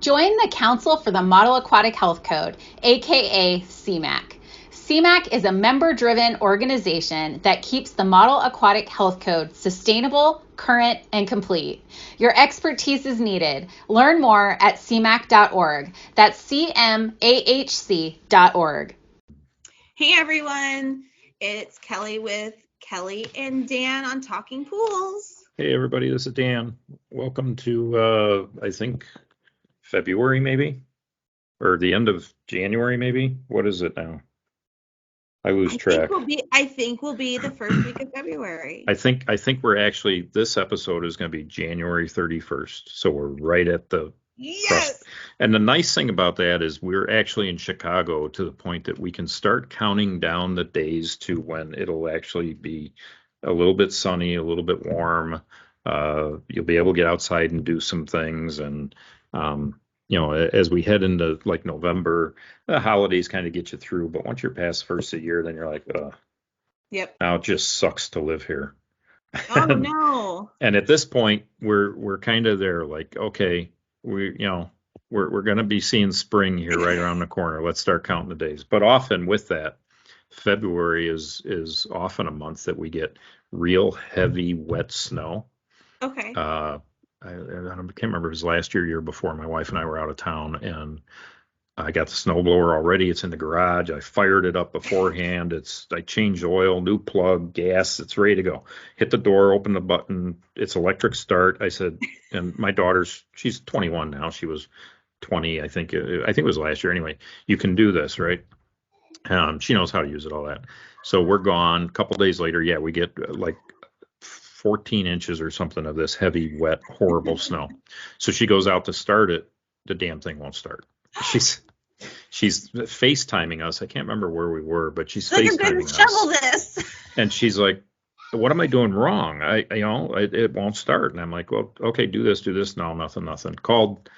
Join the Council for the Model Aquatic Health Code, aka CMAC. CMAC is a member-driven organization that keeps the Model Aquatic Health Code sustainable, current, and complete. Your expertise is needed. Learn more at cmac.org. That's CMAHC.org. Hey everyone, it's Kelly with Kelly and Dan on Talking Pools. Hey everybody, this is Dan. Welcome to, I think, February maybe? Or the end of January maybe? What is it now? I lose track. I think we'll be the first week of February. I think we're actually, this episode is going to be January 31st. So we're right at the Yes. And the nice thing about that is we're actually in Chicago to the point that we can start counting down the days to when it'll actually be a little bit sunny, a little bit warm. You'll be able to get outside and do some things. And, as we head into like November, the holidays kind of get you through. But once you're past the first of the year, then you're like, yep. Now it just sucks to live here. Oh, no. And at this point, we're kind of there like, okay, we're going to be seeing spring here right around the corner. Let's start counting the days. But often with that, February is often a month that we get real heavy, wet snow. Okay. I can't remember if it was last year before. My wife and I were out of town, and I got the snowblower already. It's in the garage. I fired it up beforehand. I changed oil, new plug, gas. It's ready to go. Hit the door, open the button. It's electric start. I said, and my she's 21 now. She was 20, I think. It was last year. Anyway, you can do this, right? She knows how to use it, all that. So we're gone. A couple days later, we get like 14 inches or something of this heavy, wet, horrible snow. So she goes out to start it. The damn thing won't start. She's FaceTiming us. I can't remember where we were, but she's FaceTiming us. Shovel this. And she's like, "What am I doing wrong? It won't start." And I'm like, "Well, okay, do this." No, nothing. Called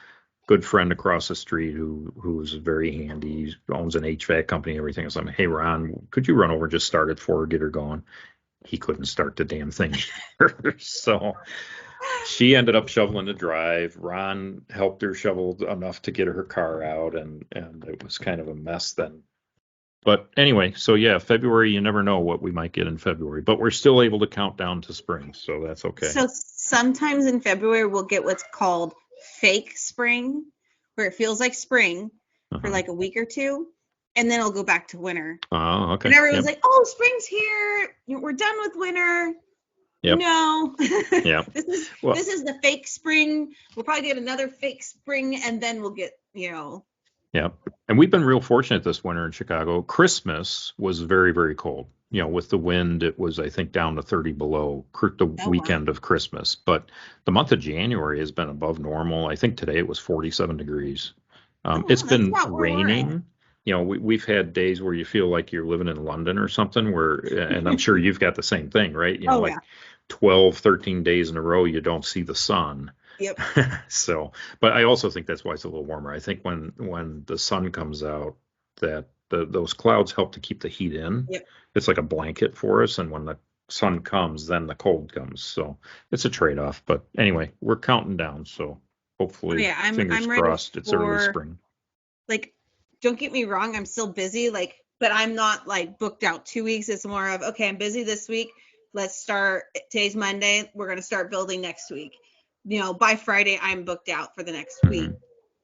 good friend across the street who's very handy. He owns an HVAC company and everything. So I'm like, "Hey, Ron, could you run over and just start it for her, get her going?" He couldn't start the damn thing. So she ended up shoveling the drive. Ron helped her shovel enough to get her car out, and it was kind of a mess then. But anyway, so February, you never know what we might get in February, but we're still able to count down to spring, so that's okay. So sometimes in February, we'll get what's called fake spring, where it feels like spring for like a week or two, and then it'll go back to winter. Oh, okay. And everyone's like, "Oh, spring's here. We're done with winter." Yep. No. Yeah. This is the fake spring. We'll probably get another fake spring, and then we'll get, Yeah. And we've been real fortunate this winter in Chicago. Christmas was very, very cold. With the wind, it was, I think, down to 30 below the weekend of Christmas. But the month of January has been above normal. I think today it was 47 degrees. It's been raining. We've had days where you feel like you're living in London or something, and I'm sure you've got the same thing, right? 12, 13 days in a row, you don't see the sun. Yep. So, but I also think that's why it's a little warmer. I think when the sun comes out, that those clouds help to keep the heat in. Yep. It's like a blanket for us. And when the sun comes, then the cold comes. So it's a trade-off. But anyway, we're counting down. So hopefully, fingers crossed, it's early spring. Like, don't get me wrong, I'm still busy, but I'm not like booked out 2 weeks. It's more of, okay, I'm busy this week. Let's start. Today's Monday. We're going to start building next week. By Friday, I'm booked out for the next week.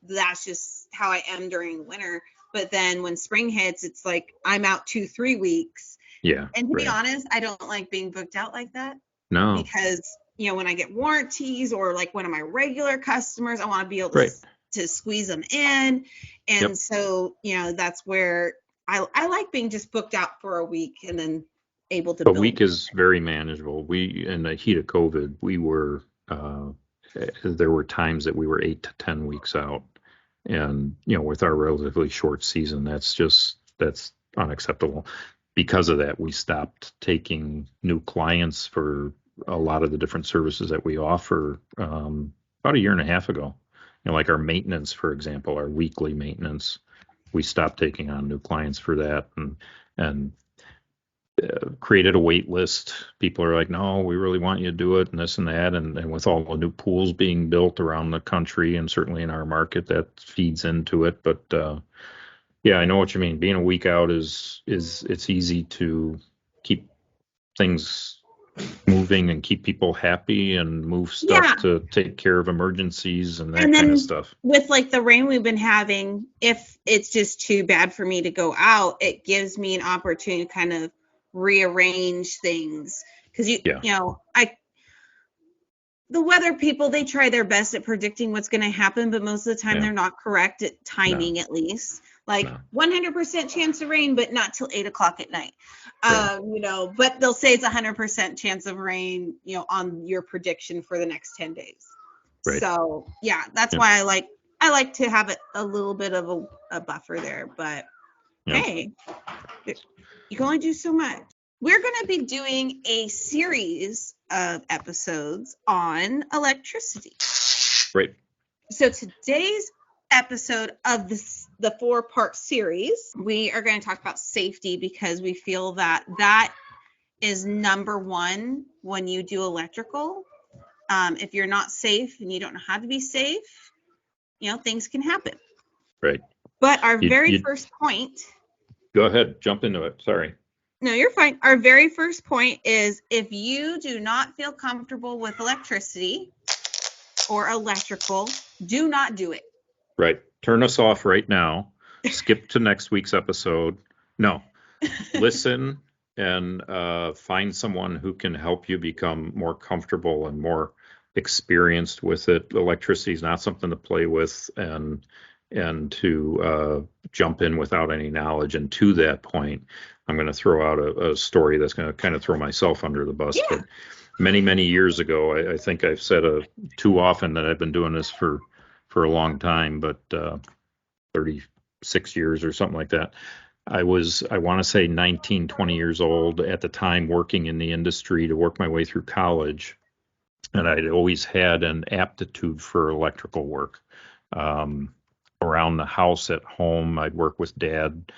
That's just how I am during winter. But then when spring hits, it's like I'm out 2-3 weeks. Yeah. And to be honest, I don't like being booked out like that. No. Because, when I get warranties or like one of my regular customers, I want to be able to squeeze them in. And so, that's where I like being just booked out for a week and then able to build. A week is very manageable. We, in the heat of COVID, there were times that we were 8 to 10 weeks out. And, with our relatively short season, that's unacceptable. Because of that, we stopped taking new clients for a lot of the different services that we offer about a year and a half ago. Like our maintenance, for example, our weekly maintenance, we stopped taking on new clients for that. And created a wait list. People are like, no, we really want you to do it, and this and that. And with all the new pools being built around the country and certainly in our market, that feeds into it. But yeah, I know what you mean. Being a week out is it's easy to keep things moving and keep people happy and move stuff Yeah. to take care of emergencies and that And kind then of stuff. with like the rain we've been having, if it's just too bad for me to go out, it gives me an opportunity to kind of rearrange things. Because Yeah. the weather people, they try their best at predicting what's going to happen, but most of the time Yeah. they're not correct at timing, at least. Like No. 100% chance of rain, but not till 8 o'clock at night. Right. But they'll say it's 100% chance of rain, on your prediction for the next 10 days. Right. So yeah, that's Yeah. why I like to have it a little bit of a buffer there. But Yeah. hey, you can only do so much. We're going to be doing a series of episodes on electricity. Right. So today's episode of the 4-part series, we are going to talk about safety, because we feel that is number one when you do electrical. If you're not safe and you don't know how to be safe, things can happen. Right. But our very first point. Go ahead, jump into it. Sorry. No, you're fine. Our very first point is, if you do not feel comfortable with electricity or electrical, do not do it. Right. Turn us off right now. Skip to next week's episode. No. Listen and find someone who can help you become more comfortable and more experienced with it. Electricity is not something to play with and to jump in without any knowledge. And to that point, I'm going to throw out a story that's going to kind of throw myself under the bus. Yeah. But many years ago, I think I've said too often that I've been doing this for a long time, but 36 years or something like that. I want to say 19, 20 years old at the time, working in the industry to work my way through college. And I'd always had an aptitude for electrical work. Around the house at home, I'd work with Dad,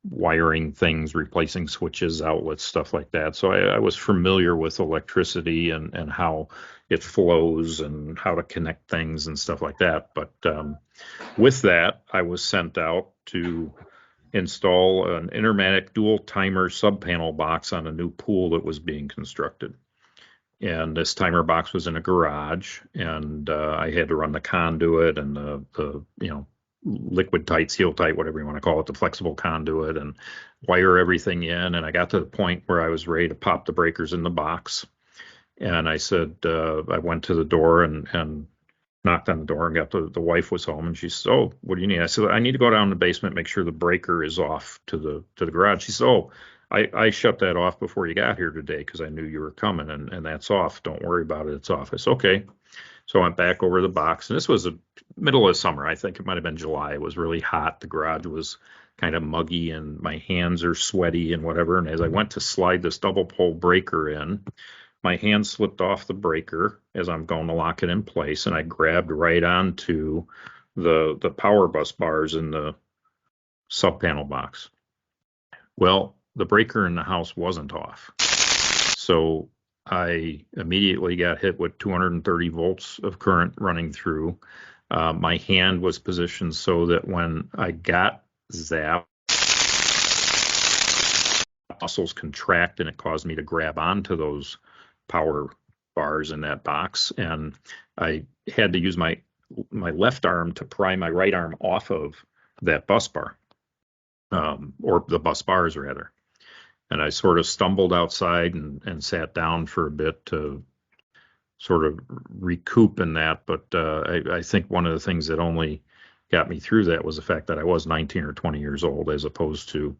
wiring things, replacing switches, outlets, stuff like that. So I was familiar with electricity and how it flows and how to connect things and stuff like that. But with that, I was sent out to install an Intermatic dual timer subpanel box on a new pool that was being constructed. And this timer box was in a garage, and I had to run the conduit and the liquid tight, seal tight, whatever you want to call it, the flexible conduit, and wire everything in. And I got to the point where I was ready to pop the breakers in the box. And I said, I went to the door and knocked on the door, and got the wife was home, and she said, "Oh, what do you need?" I said, "I need to go down to the basement, make sure the breaker is off to the garage." She said, "Oh, I shut that off before you got here today because I knew you were coming, and that's off. Don't worry about it. It's off." I said, "Okay." So I went back over the box, and this was the middle of summer. I think it might have been July. It was really hot. The garage was kind of muggy, and my hands are sweaty and whatever. And as I went to slide this double pole breaker in, my hand slipped off the breaker as I'm going to lock it in place, and I grabbed right onto the power bus bars in the sub panel box. Well, the breaker in the house wasn't off. So I immediately got hit with 230 volts of current running through. My hand was positioned so that when I got zapped, muscles contract, and it caused me to grab onto those power bars in that box. And I had to use my left arm to pry my right arm off of that bus bar, or the bus bars rather. And I sort of stumbled outside and sat down for a bit to sort of recoup in that. But I think one of the things that only got me through that was the fact that I was 19 or 20 years old, as opposed to,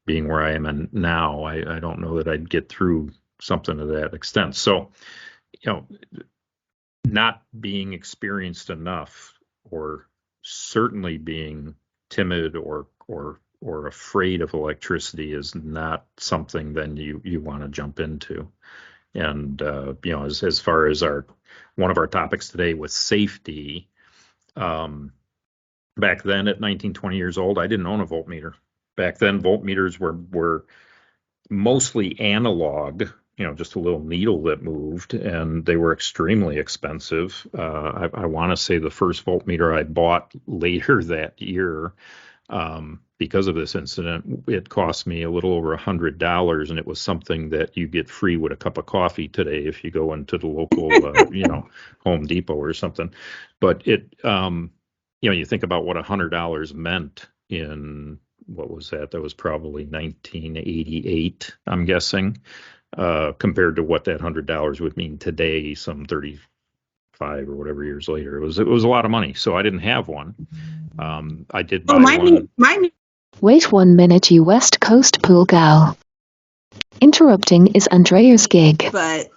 being where I am now. I don't know that I'd get through something to that extent. So, not being experienced enough, or certainly being timid or afraid of electricity, is not something then you want to jump into. And as far as one of our topics today with safety, back then at 19, 20 years old, I didn't own a voltmeter. Back then, voltmeters were mostly analog, just a little needle that moved, and they were extremely expensive. I want to say the first voltmeter I bought later that year, because of this incident, it cost me a little over $100, and it was something that you get free with a cup of coffee today if you go into the local, Home Depot or something. But you think about what $100 meant in, what was that? That was probably 1988, I'm guessing, compared to what that $100 would mean today, some 35 or whatever years later. It was a lot of money. So I didn't have one. I did buy one. Wait 1 minute, you West Coast pool gal. Interrupting is Andrea's gig. But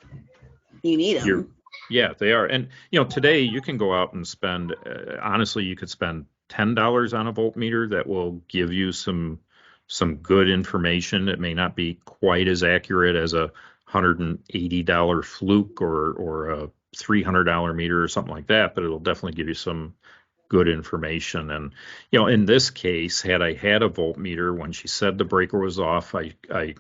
you need them. Yeah, they are. And, today you can go out and spend, honestly, you could spend $10 on a voltmeter that will give you some good information. It may not be quite as accurate as a $180 fluke or a $300 meter or something like that, but it'll definitely give you some good information. And, in this case, had I had a voltmeter when she said the breaker was off, I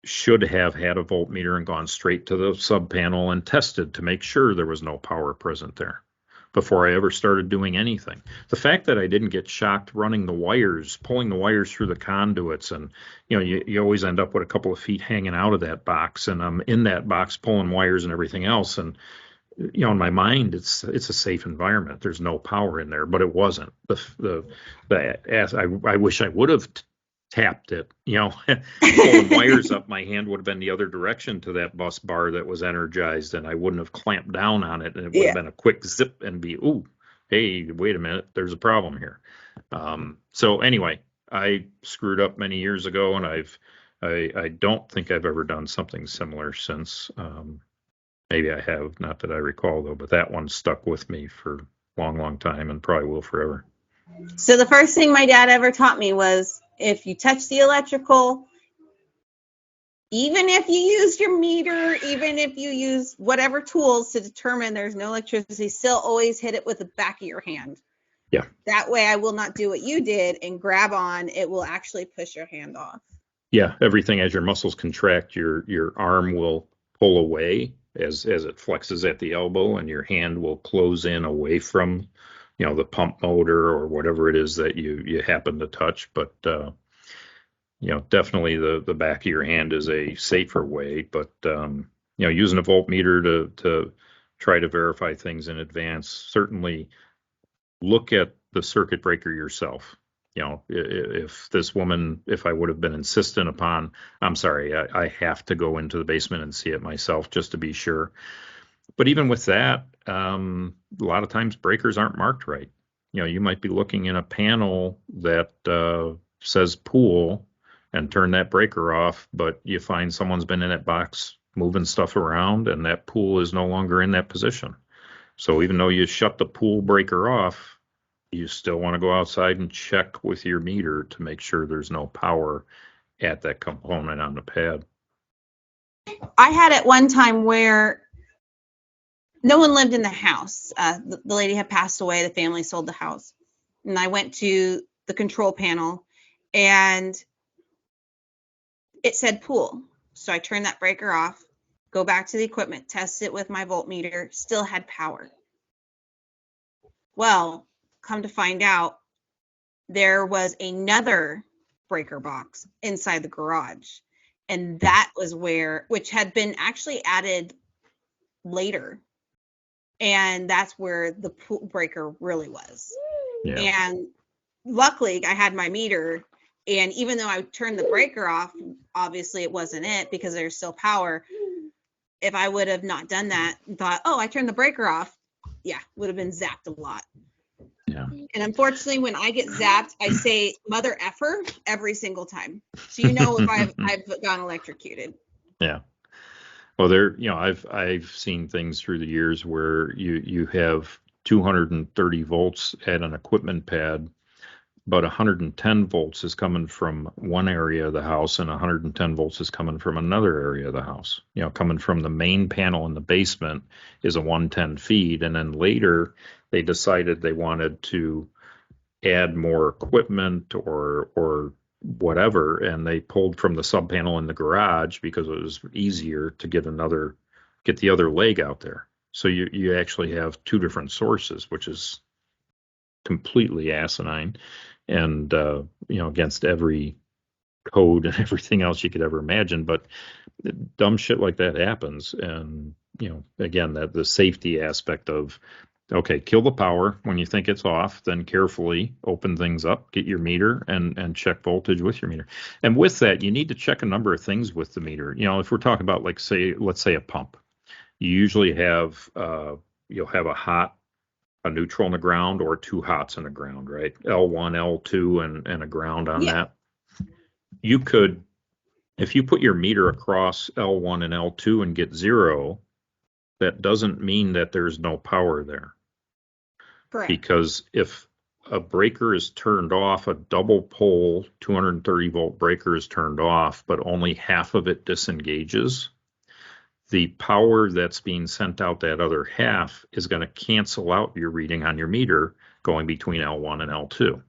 should have had a voltmeter and gone straight to the sub panel and tested to make sure there was no power present there before I ever started doing anything. The fact that I didn't get shocked running the wires, pulling the wires through the conduits, and you always end up with a couple of feet hanging out of that box, and I'm in that box pulling wires and everything else, and in my mind, it's a safe environment. There's no power in there, but it wasn't. I wish I would have tapped it. Pulling wires up, my hand would have been the other direction to that bus bar that was energized, and I wouldn't have clamped down on it, and it would have been a quick zip and be, ooh, hey, wait a minute, there's a problem here. So anyway, I screwed up many years ago, and I don't think I've ever done something similar since. Maybe I have, not that I recall, though, but that one stuck with me for a long, long time and probably will forever. So the first thing my dad ever taught me was, if you touch the electrical, even if you use your meter, even if you use whatever tools to determine there's no electricity, still always hit it with the back of your hand. Yeah. That way I will not do what you did and grab on. It will actually push your hand off. Yeah. Everything, as your muscles contract, your arm will pull away as it flexes at the elbow, and your hand will close in away from, the pump motor or whatever it is that you happen to touch. But, definitely the back of your hand is a safer way. But, using a voltmeter to try to verify things in advance, certainly look at the circuit breaker yourself. If this woman, if I would have been insistent upon, I'm sorry, I have to go into the basement and see it myself just to be sure. But even with that, a lot of times breakers aren't marked right. You might be looking in a panel that says pool and turn that breaker off, but you find someone's been in that box moving stuff around, and that pool is no longer in that position. So even though you shut the pool breaker off, you still want to go outside and check with your meter to make sure there's no power at that component on the pad. I had at one time where no one lived in the house. The lady had passed away. The family sold the house. And I went to the control panel, and it said pool. So I turned that breaker off, go back to the equipment, test it with my voltmeter, still had power. Well, come to find out, there was another breaker box inside the garage. And that was which had been actually added later. And that's where the pool breaker really was. Yeah. And luckily I had my meter, and even though I turned the breaker off, obviously it wasn't it because there's still power. If I would have not done that and thought, oh, I turned the breaker off, would have been zapped a lot. Yeah. And unfortunately, when I get zapped, I say mother effer every single time. So if I've gone electrocuted. Yeah. Well, I've seen things through the years where you have 230 volts at an equipment pad, but 110 volts is coming from one area of the house and 110 volts is coming from another area of the house. Coming from the main panel in the basement is a 110 feed, and then later they decided they wanted to add more equipment or whatever, and they pulled from the sub panel in the garage because it was easier to get the other leg out there. So you actually have two different sources, which is completely asinine and against every code and everything else you could ever imagine. But dumb shit like that happens, and again, that the safety aspect of, okay, kill the power when you think it's off, then carefully open things up, get your meter, and check voltage with your meter. And with that, you need to check a number of things with the meter. If we're talking about, let's say a pump, you usually have you'll have a neutral in the ground or two hots in the ground, right? L1, L2, and a ground on that. You could, if you put your meter across L1 and L2 and get 0, that doesn't mean that there's no power there. Correct. Because if a breaker is turned off, a double pole 230 volt breaker is turned off, but only half of it disengages, the power that's being sent out that other half is going to cancel out your reading on your meter going between L1 and L2.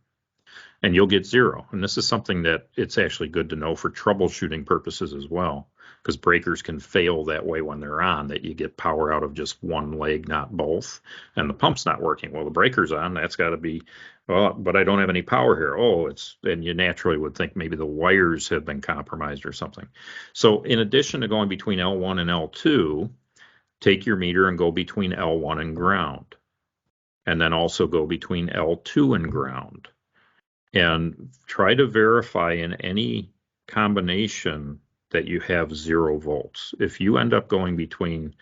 And you'll get 0. And this is something that it's actually good to know for troubleshooting purposes as well, because breakers can fail that way when they're on, that you get power out of just one leg, not both. And the pump's not working. Well, the breaker's on. That's got to be, well, but I don't have any power here. And you naturally would think maybe the wires have been compromised or something. So in addition to going between L1 and L2, take your meter and go between L1 and ground. And then also go between L2 and ground. And try to verify in any combination that you have 0 volts. If you end up going between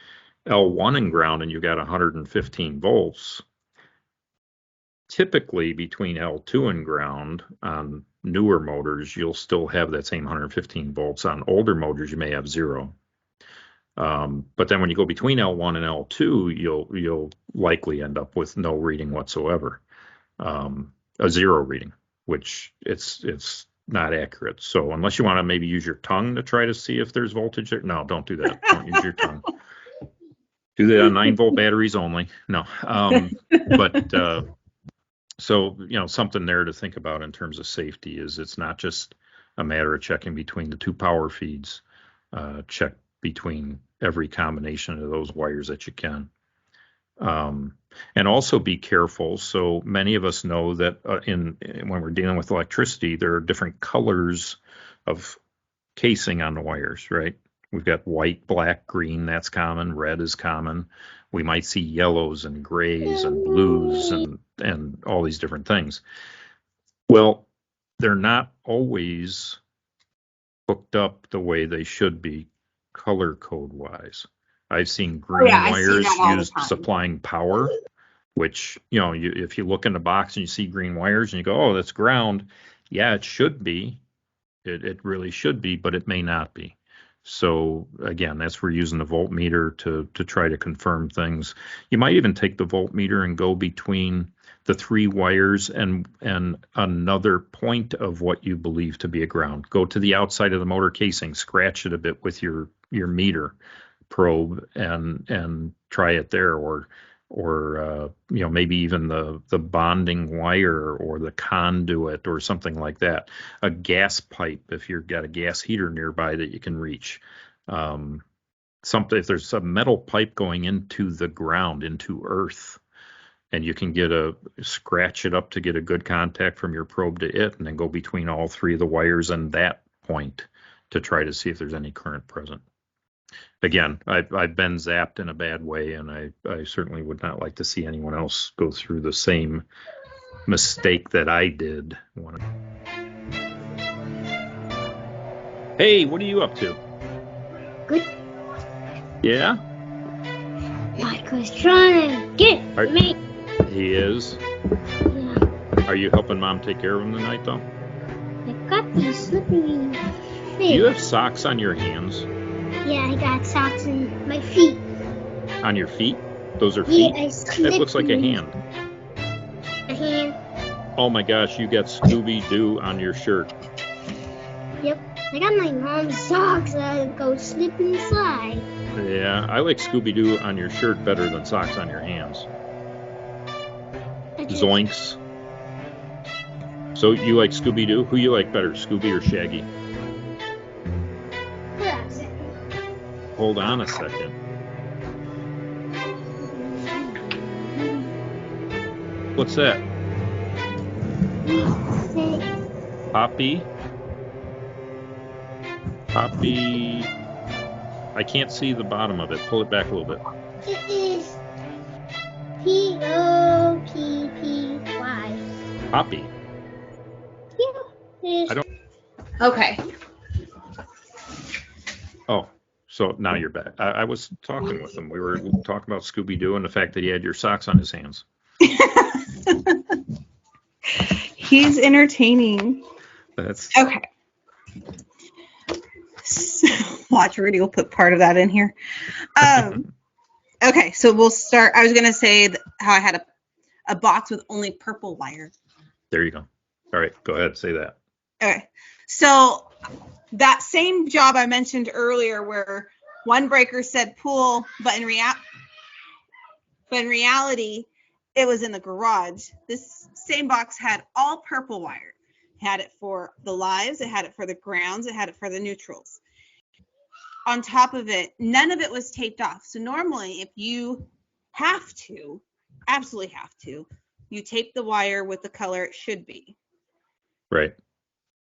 L1 and ground and you got 115 volts, typically between L2 and ground on newer motors, you'll still have that same 115 volts. On older motors, you may have 0. But then when you go between L1 and L2, you'll likely end up with no reading whatsoever, a 0 reading, which it's not accurate. So unless you want to maybe use your tongue to try to see if there's voltage there, no, don't do that. Don't use your tongue. Do that on 9-volt batteries only. No. So, something there to think about in terms of safety is it's not just a matter of checking between the two power feeds. Check between every combination of those wires that you can. And also be careful. So many of us know that when we're dealing with electricity, there are different colors of casing on the wires, right? We've got white, black, green, that's common. Red is common. We might see yellows and grays and blues and all these different things. Well, they're not always hooked up the way they should be color code wise. I've seen green wires used supplying power, which, if you look in the box and you see green wires and you go, oh, that's ground. Yeah, it should be. It really should be, but it may not be. So again, that's where we're using the voltmeter to try to confirm things. You might even take the voltmeter and go between the 3 wires and another point of what you believe to be a ground. Go to the outside of the motor casing, scratch it a bit with your meter probe and try it there, or maybe even the bonding wire or the conduit or something like that. A gas pipe, if you've got a gas heater nearby that you can reach. Something, if there's a metal pipe going into the ground, into earth, and you can scratch it up to get a good contact from your probe to it, and then go between all 3 of the wires and that point to try to see if there's any current present. Again, I've been zapped in a bad way, and I certainly would not like to see anyone else go through the same mistake that I did. Hey, what are you up to? Good. Yeah? Mike was trying to get me. He is? Yeah. Are you helping Mom take care of him tonight, though? I got these slippery feet. Do you have socks on your hands? Yeah, I got socks on my feet. On your feet? Those are feet? Yeah, that looks like a hand. A hand. Oh my gosh, you got Scooby-Doo on your shirt. Yep. I got my mom's socks that go slip and slide. Yeah, I like Scooby-Doo on your shirt better than socks on your hands. Zoinks. So you like Scooby-Doo? Who you like better, Scooby or Shaggy? Hold on a second. Hold on a second. What's that? Say Poppy? Poppy. I can't see the bottom of it. Pull it back a little bit. it is Poppy. Poppy. Yeah, it is. I don't. Okay. Oh, so now you're back. I was talking with him. We were talking about Scooby-Doo and the fact that he had your socks on his hands. He's entertaining. That's Okay. Watch, Rudy will put part of that in here. Okay, so we'll start. I was going to say how I had a box with only purple wire. there you go. All right, go ahead. Say that. Okay, so that same job I mentioned earlier where one breaker said pool, but in reality, it was in the garage. This same box had all purple wire. It had it for the lives, it had it for the grounds, it had it for the neutrals. On top of it, none of it was taped off. So normally, if you have to, absolutely have to, you tape the wire with the color it should be. Right.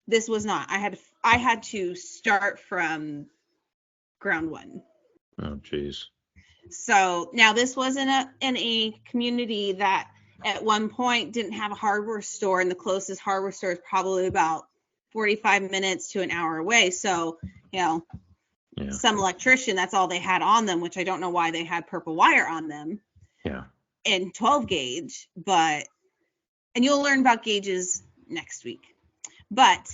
This was not. I had to start from ground one. Oh, geez. So now this was in a community that at one point didn't have a hardware store, and the closest hardware store is probably about 45 minutes to an hour away. So, Yeah. some electrician, that's all they had on them, which I don't know why they had purple wire on them. Yeah. And 12 gauge, and you'll learn about gauges next week. But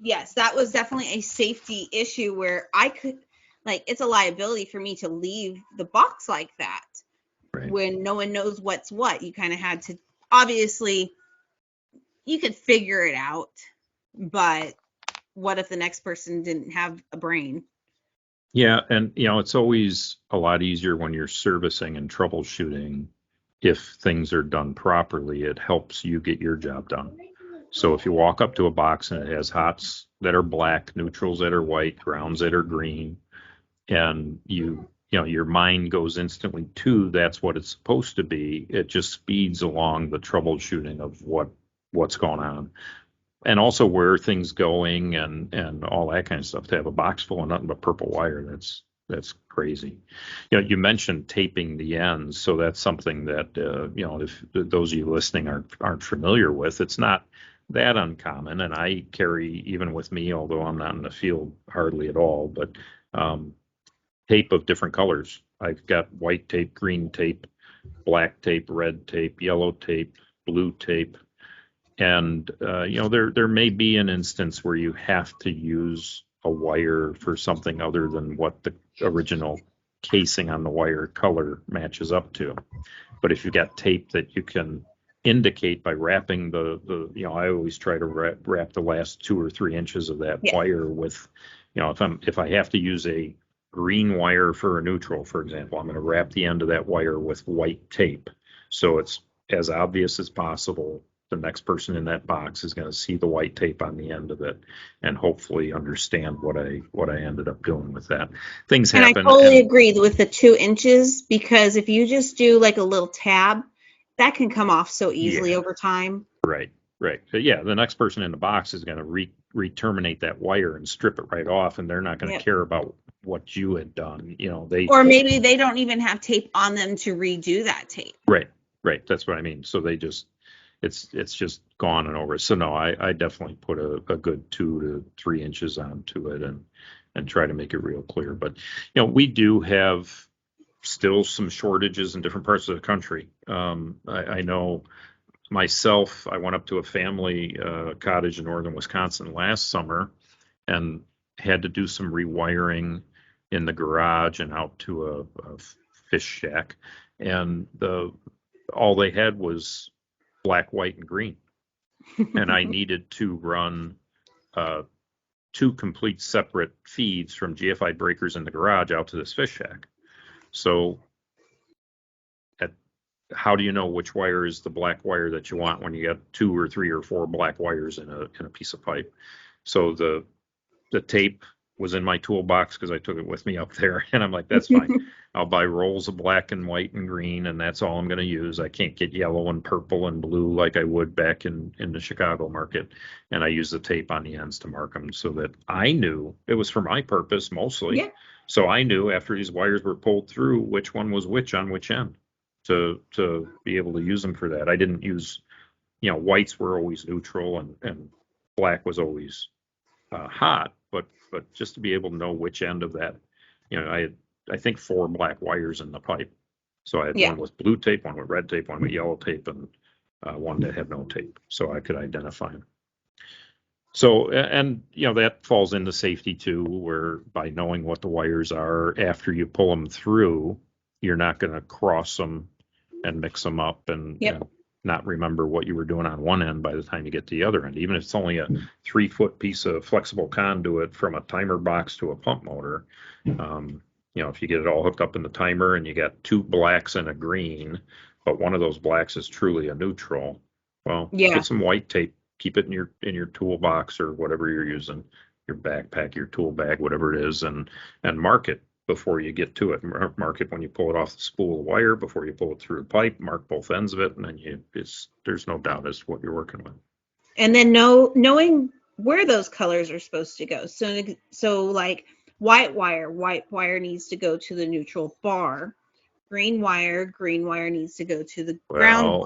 yes, that was definitely a safety issue where I could, it's a liability for me to leave the box like that. Right. When no one knows what's what. You kind of had to, obviously, you could figure it out, but what if the next person didn't have a brain? Yeah, and it's always a lot easier when you're servicing and troubleshooting. If things are done properly, it helps you get your job done. So if you walk up to a box and it has hots that are black, neutrals that are white, grounds that are green, and your mind goes instantly to that's what it's supposed to be, it just speeds along the troubleshooting of what's going on. And also where are things going and all that kind of stuff. To have a box full of nothing but purple wire, that's crazy. You mentioned taping the ends, so that's something that if those of you listening aren't familiar with, it's not that uncommon. And I carry, even with me, although I'm not in the field hardly at all, but tape of different colors. I've got white tape, green tape, black tape, red tape, yellow tape, blue tape. And there may be an instance where you have to use a wire for something other than what the original casing on the wire color matches up to. But if you've got tape that you can indicate by wrapping I always try to wrap the last 2 or 3 inches of that wire with, if I have to use a green wire for a neutral, for example, I'm going to wrap the end of that wire with white tape. So it's as obvious as possible. The next person in that box is going to see the white tape on the end of it and hopefully understand what I ended up doing with that. Things happen. And I totally agree with the 2 inches, because if you just do like a little tab, that can come off so easily over time. Right. But yeah, the next person in the box is going to re-terminate that wire and strip it right off, and they're not going to care about what you had done. Or maybe they don't even have tape on them to redo that tape. Right. That's what I mean. So they just, it's just gone and over. So no, I definitely put a good 2 to 3 inches onto it and try to make it real clear. But we do have still some shortages in different parts of the country. I know myself, I went up to a family cottage in northern Wisconsin last summer and had to do some rewiring in the garage and out to a fish shack. And all they had was black, white, and green. And I needed to run 2 complete separate feeds from GFI breakers in the garage out to this fish shack. So how do you know which wire is the black wire that you want when you got 2 or 3 or 4 black wires in a piece of pipe? So the tape was in my toolbox because I took it with me up there, and I'm like, that's fine. I'll buy rolls of black and white and green, and that's all I'm going to use. I can't get yellow and purple and blue like I would back in the Chicago market. And I use the tape on the ends to mark them so that I knew it was for my purpose mostly. Yeah. So I knew after these wires were pulled through which one was which on which end to be able to use them for that. I didn't use, whites were always neutral and black was always hot, but just to be able to know which end of that, I had, I think 4 black wires in the pipe. So I had Yeah. one with blue tape, one with red tape, one with yellow tape, and one that had no tape, so I could identify them. So, and that falls into safety too, where by knowing what the wires are after you pull them through, you're not going to cross them and mix them up and, Yep. and not remember what you were doing on one end by the time you get to the other end. Even if it's only a 3-foot piece of flexible conduit from a timer box to a pump motor, if you get it all hooked up in the timer and you got 2 blacks and a green, but one of those blacks is truly a neutral, well, Yeah. get some white tape. Keep it in your toolbox or whatever you're using, your backpack, your tool bag, whatever it is, and mark it before you get to it. Mark it when you pull it off the spool of wire, before you pull it through the pipe. Mark both ends of it, and then there's no doubt as to what you're working with. And then knowing where those colors are supposed to go. So like white wire needs to go to the neutral bar. Green wire needs to go to the ground Well,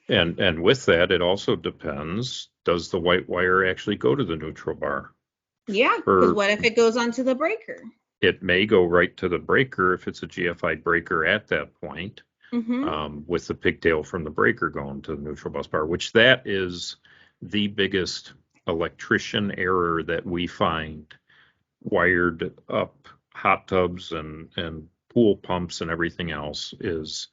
bar. and with that, it also depends. Does the white wire actually go to the neutral bar? Yeah, because what if it goes onto the breaker? It may go right to the breaker if it's a GFI breaker at that point, with the pigtail from the breaker going to the neutral bus bar, which that is the biggest electrician error that we find wired up hot tubs and pool pumps and everything else is,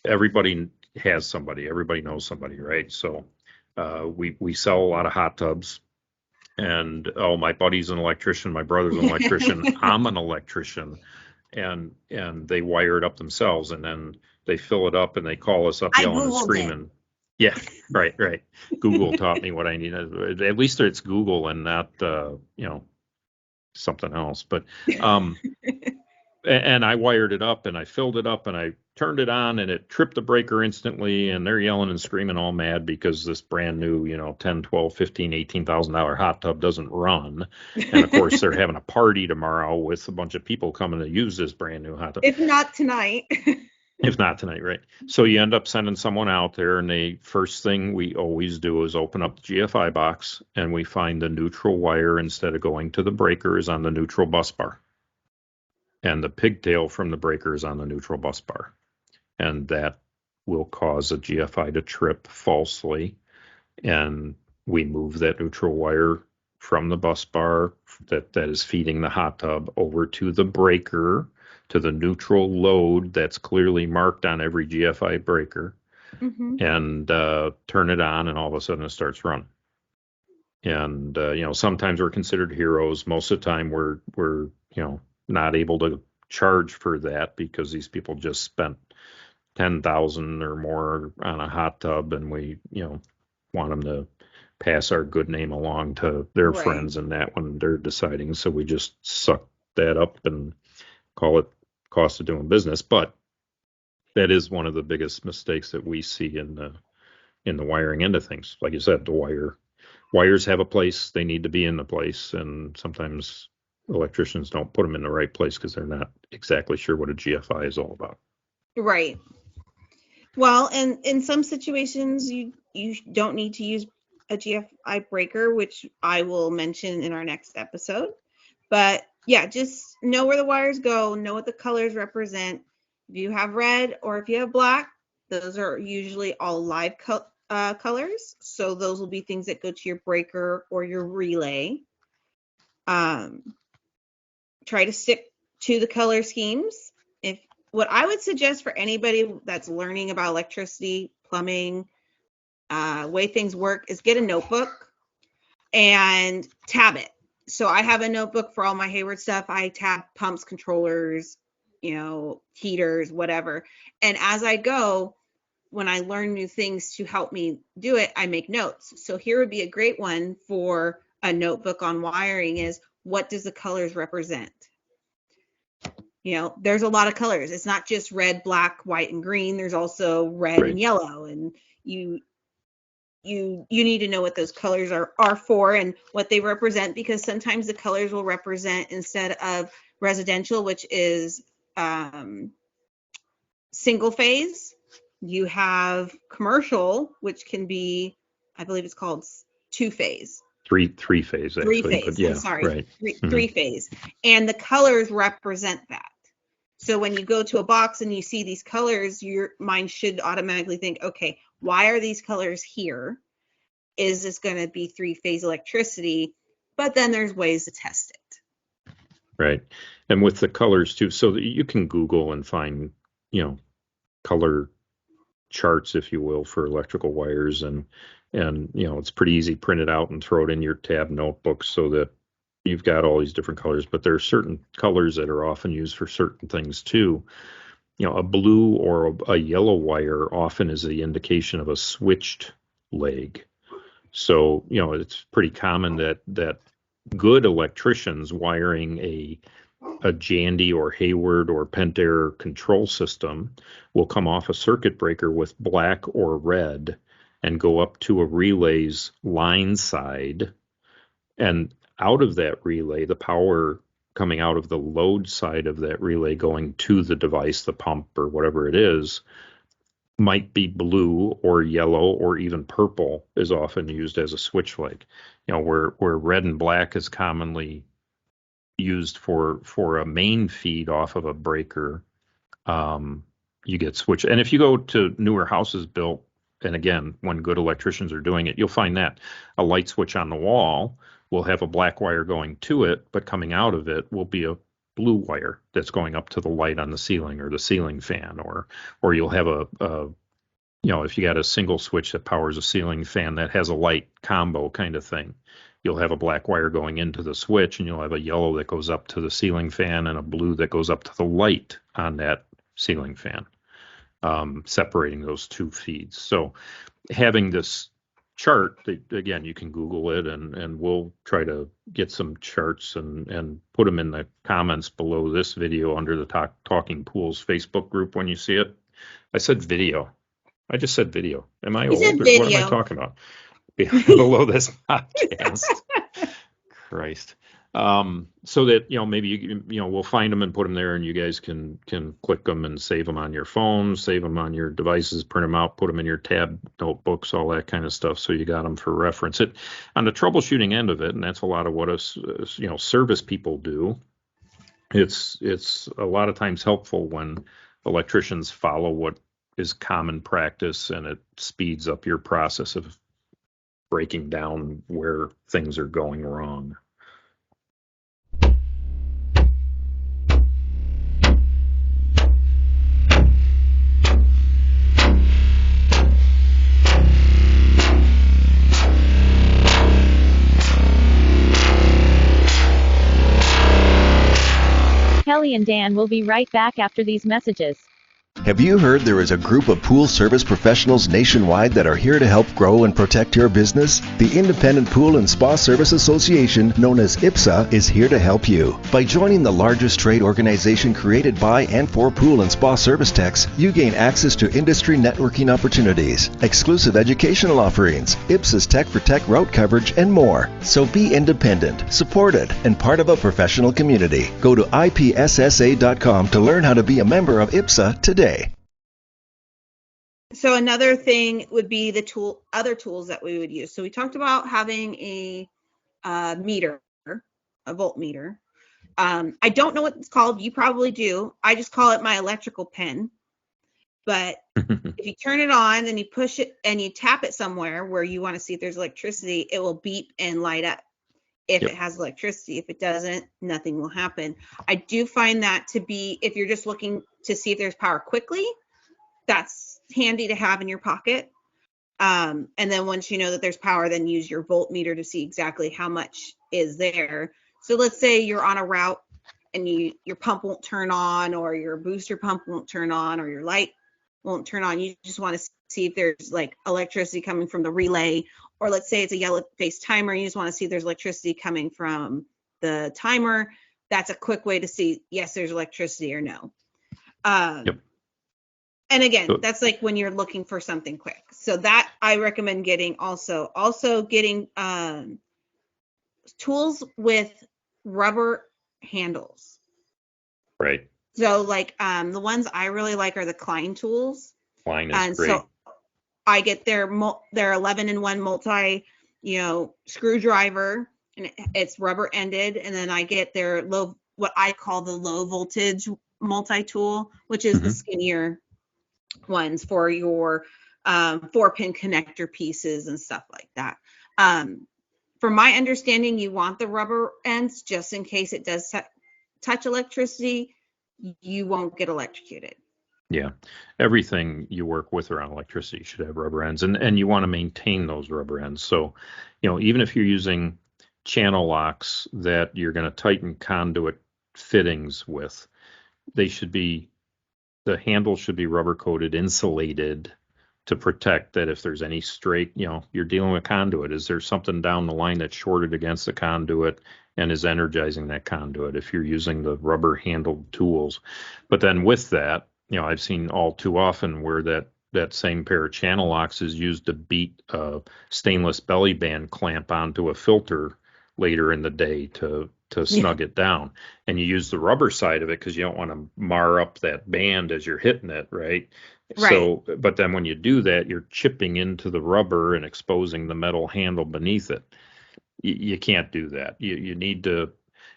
everybody has somebody, everybody knows somebody, right? So we sell a lot of hot tubs. And my buddy's an electrician, my brother's an electrician, I'm an electrician, and they wire it up themselves, and then they fill it up and they call us up yelling and screaming. Yeah, right. Google taught me what I need. At least it's Google and not something else. But and I wired it up and I filled it up and I turned it on and it tripped the breaker instantly, and they're yelling and screaming all mad because this brand new, $10, $12, $15, $18,000 hot tub doesn't run. And of course they're having a party tomorrow with a bunch of people coming to use this brand new hot tub. If not tonight. If not tonight, right? So you end up sending someone out there, and the first thing we always do is open up the GFI box and we find the neutral wire, instead of going to the breaker, is on the neutral bus bar. And the pigtail from the breaker is on the neutral bus bar. And that will cause a GFI to trip falsely. And we move that neutral wire from the bus bar that is feeding the hot tub over to the breaker, to the neutral load that's clearly marked on every GFI breaker, and turn it on, and all of a sudden it starts running. And, sometimes we're considered heroes. Most of the time we're not able to charge for that because these people just spent $10,000 or more on a hot tub, and we want them to pass our good name along to their friends and that when they're deciding. So we just suck that up and call it cost of doing business. But that is one of the biggest mistakes that we see in the wiring end of things. Like you said, the wires have a place. They need to be in the place, and sometimes electricians don't put them in the right place because they're not exactly sure what a GFI is all about. Right. Well, and in some situations, you don't need to use a GFI breaker, which I will mention in our next episode. But yeah, just know where the wires go, know what the colors represent. If you have red or if you have black, those are usually all live colors. So those will be things that go to your breaker or your relay. Try to stick to the color schemes. What I would suggest for anybody that's learning about electricity, plumbing, way things work, is get a notebook and tab it. So I have a notebook for all my Hayward stuff. I tab pumps, controllers, heaters, whatever. And as I go, when I learn new things to help me do it, I make notes. So here would be a great one for a notebook on wiring is, what does the colors represent? There's a lot of colors. It's not just red, black, white, and green. There's also red and yellow. And you need to know what those colors are for and what they represent, because sometimes the colors will represent, instead of residential, which is single phase, you have commercial, which can be, I believe it's called two phase. Three phase actually. 3 phase. But yeah, I'm sorry. right. Three phase. And the colors represent that. So when you go to a box and you see these colors, your mind should automatically think, okay, why are these colors here? Is this going to be 3-phase electricity? But then there's ways to test it. Right. And with the colors too, so that you can Google and find, color charts, if you will, for electrical wires, and it's pretty easy, print it out and throw it in your tab notebook so that you've got all these different colors. But there are certain colors that are often used for certain things too. A blue or a yellow wire often is the indication of a switched leg. So, it's pretty common that good electricians wiring a Jandy or Hayward or Pentair control system will come off a circuit breaker with black or red and go up to a relay's line side, and out of that relay, the power coming out of the load side of that relay going to the device, the pump or whatever it is, might be blue or yellow or even purple is often used as a switch leg. Where red and black is commonly used for a main feed off of a breaker, you get switch. And if you go to newer houses built, and again, when good electricians are doing it, you'll find that a light switch on the wall will have a black wire going to it, but coming out of it will be a blue wire that's going up to the light on the ceiling or the ceiling fan, or you'll have if you got a single switch that powers a ceiling fan that has a light combo kind of thing, you'll have a black wire going into the switch, and you'll have a yellow that goes up to the ceiling fan and a blue that goes up to the light on that ceiling fan, separating those two feeds. So having this chart, again, you can Google it, and we'll try to get some charts and put them in the comments below this video under the Talking Pools Facebook group when you see it. I said video. I just said video. Am I old? What am I talking about? Below this podcast. Christ. So that, maybe we'll find them and put them there, and you guys can click them and save them on your phone, save them on your devices, print them out, put them in your tab notebooks, all that kind of stuff. So you got them for reference. It on the troubleshooting end of it, and that's a lot of what us, service people do. It's a lot of times helpful when electricians follow what is common practice, and it speeds up your process of breaking down where things are going wrong. Kelli and Dan will be right back after these messages. Have you heard there is a group of pool service professionals nationwide that are here to help grow and protect your business? The Independent Pool and Spa Service Association, known as IPSA, is here to help you. By joining the largest trade organization created by and for pool and spa service techs, you gain access to industry networking opportunities, exclusive educational offerings, IPSA's Tech for Tech route coverage, and more. So be independent, supported, and part of a professional community. Go to ipssa.com to learn how to be a member of IPSA today. So another thing would be the other tools that we would use. So we talked about having a meter, a voltmeter. I don't know what it's called. You probably do. I just call it my electrical pen. But if you turn it on and you push it and you tap it somewhere where you want to see if there's electricity, it will beep and light up if it has electricity. If it doesn't, nothing will happen. I do find that to be, if you're just looking to see if there's power quickly, that's handy to have in your pocket. And then once you know that there's power, then use your voltmeter to see exactly how much is there. So let's say you're on a route and your pump won't turn on, or your booster pump won't turn on, or your light won't turn on. You just want to see if there's like electricity coming from the relay, or let's say it's a yellow face timer. You just want to see if there's electricity coming from the timer. That's a quick way to see, yes, there's electricity or no. Yep. And again, that's like when you're looking for something quick. So that I recommend getting also getting tools with rubber handles. Right. So like the ones I really like are the Klein tools. Klein is And great. so I get their 11-in-1 multi, screwdriver, and it's rubber ended. And then I get their what I call the low voltage multi-tool, which is the skinnier ones for your 4-pin connector pieces and stuff like that. From my understanding, you want the rubber ends just in case it does touch electricity, you won't get electrocuted. Yeah. Everything you work with around electricity should have rubber ends, and you want to maintain those rubber ends. So, even if you're using channel locks that you're going to tighten conduit fittings with, the handle should be rubber coated, insulated to protect that if there's any stray, you're dealing with conduit. Is there something down the line that's shorted against the conduit and is energizing that conduit if you're using the rubber handled tools? But then with that, I've seen all too often where that same pair of channel locks is used to beat a stainless belly band clamp onto a filter later in the day to snug it down. And you use the rubber side of it because you don't want to mar up that band as you're hitting it, right? So, but then when you do that, you're chipping into the rubber and exposing the metal handle beneath it. You can't do that. You need to,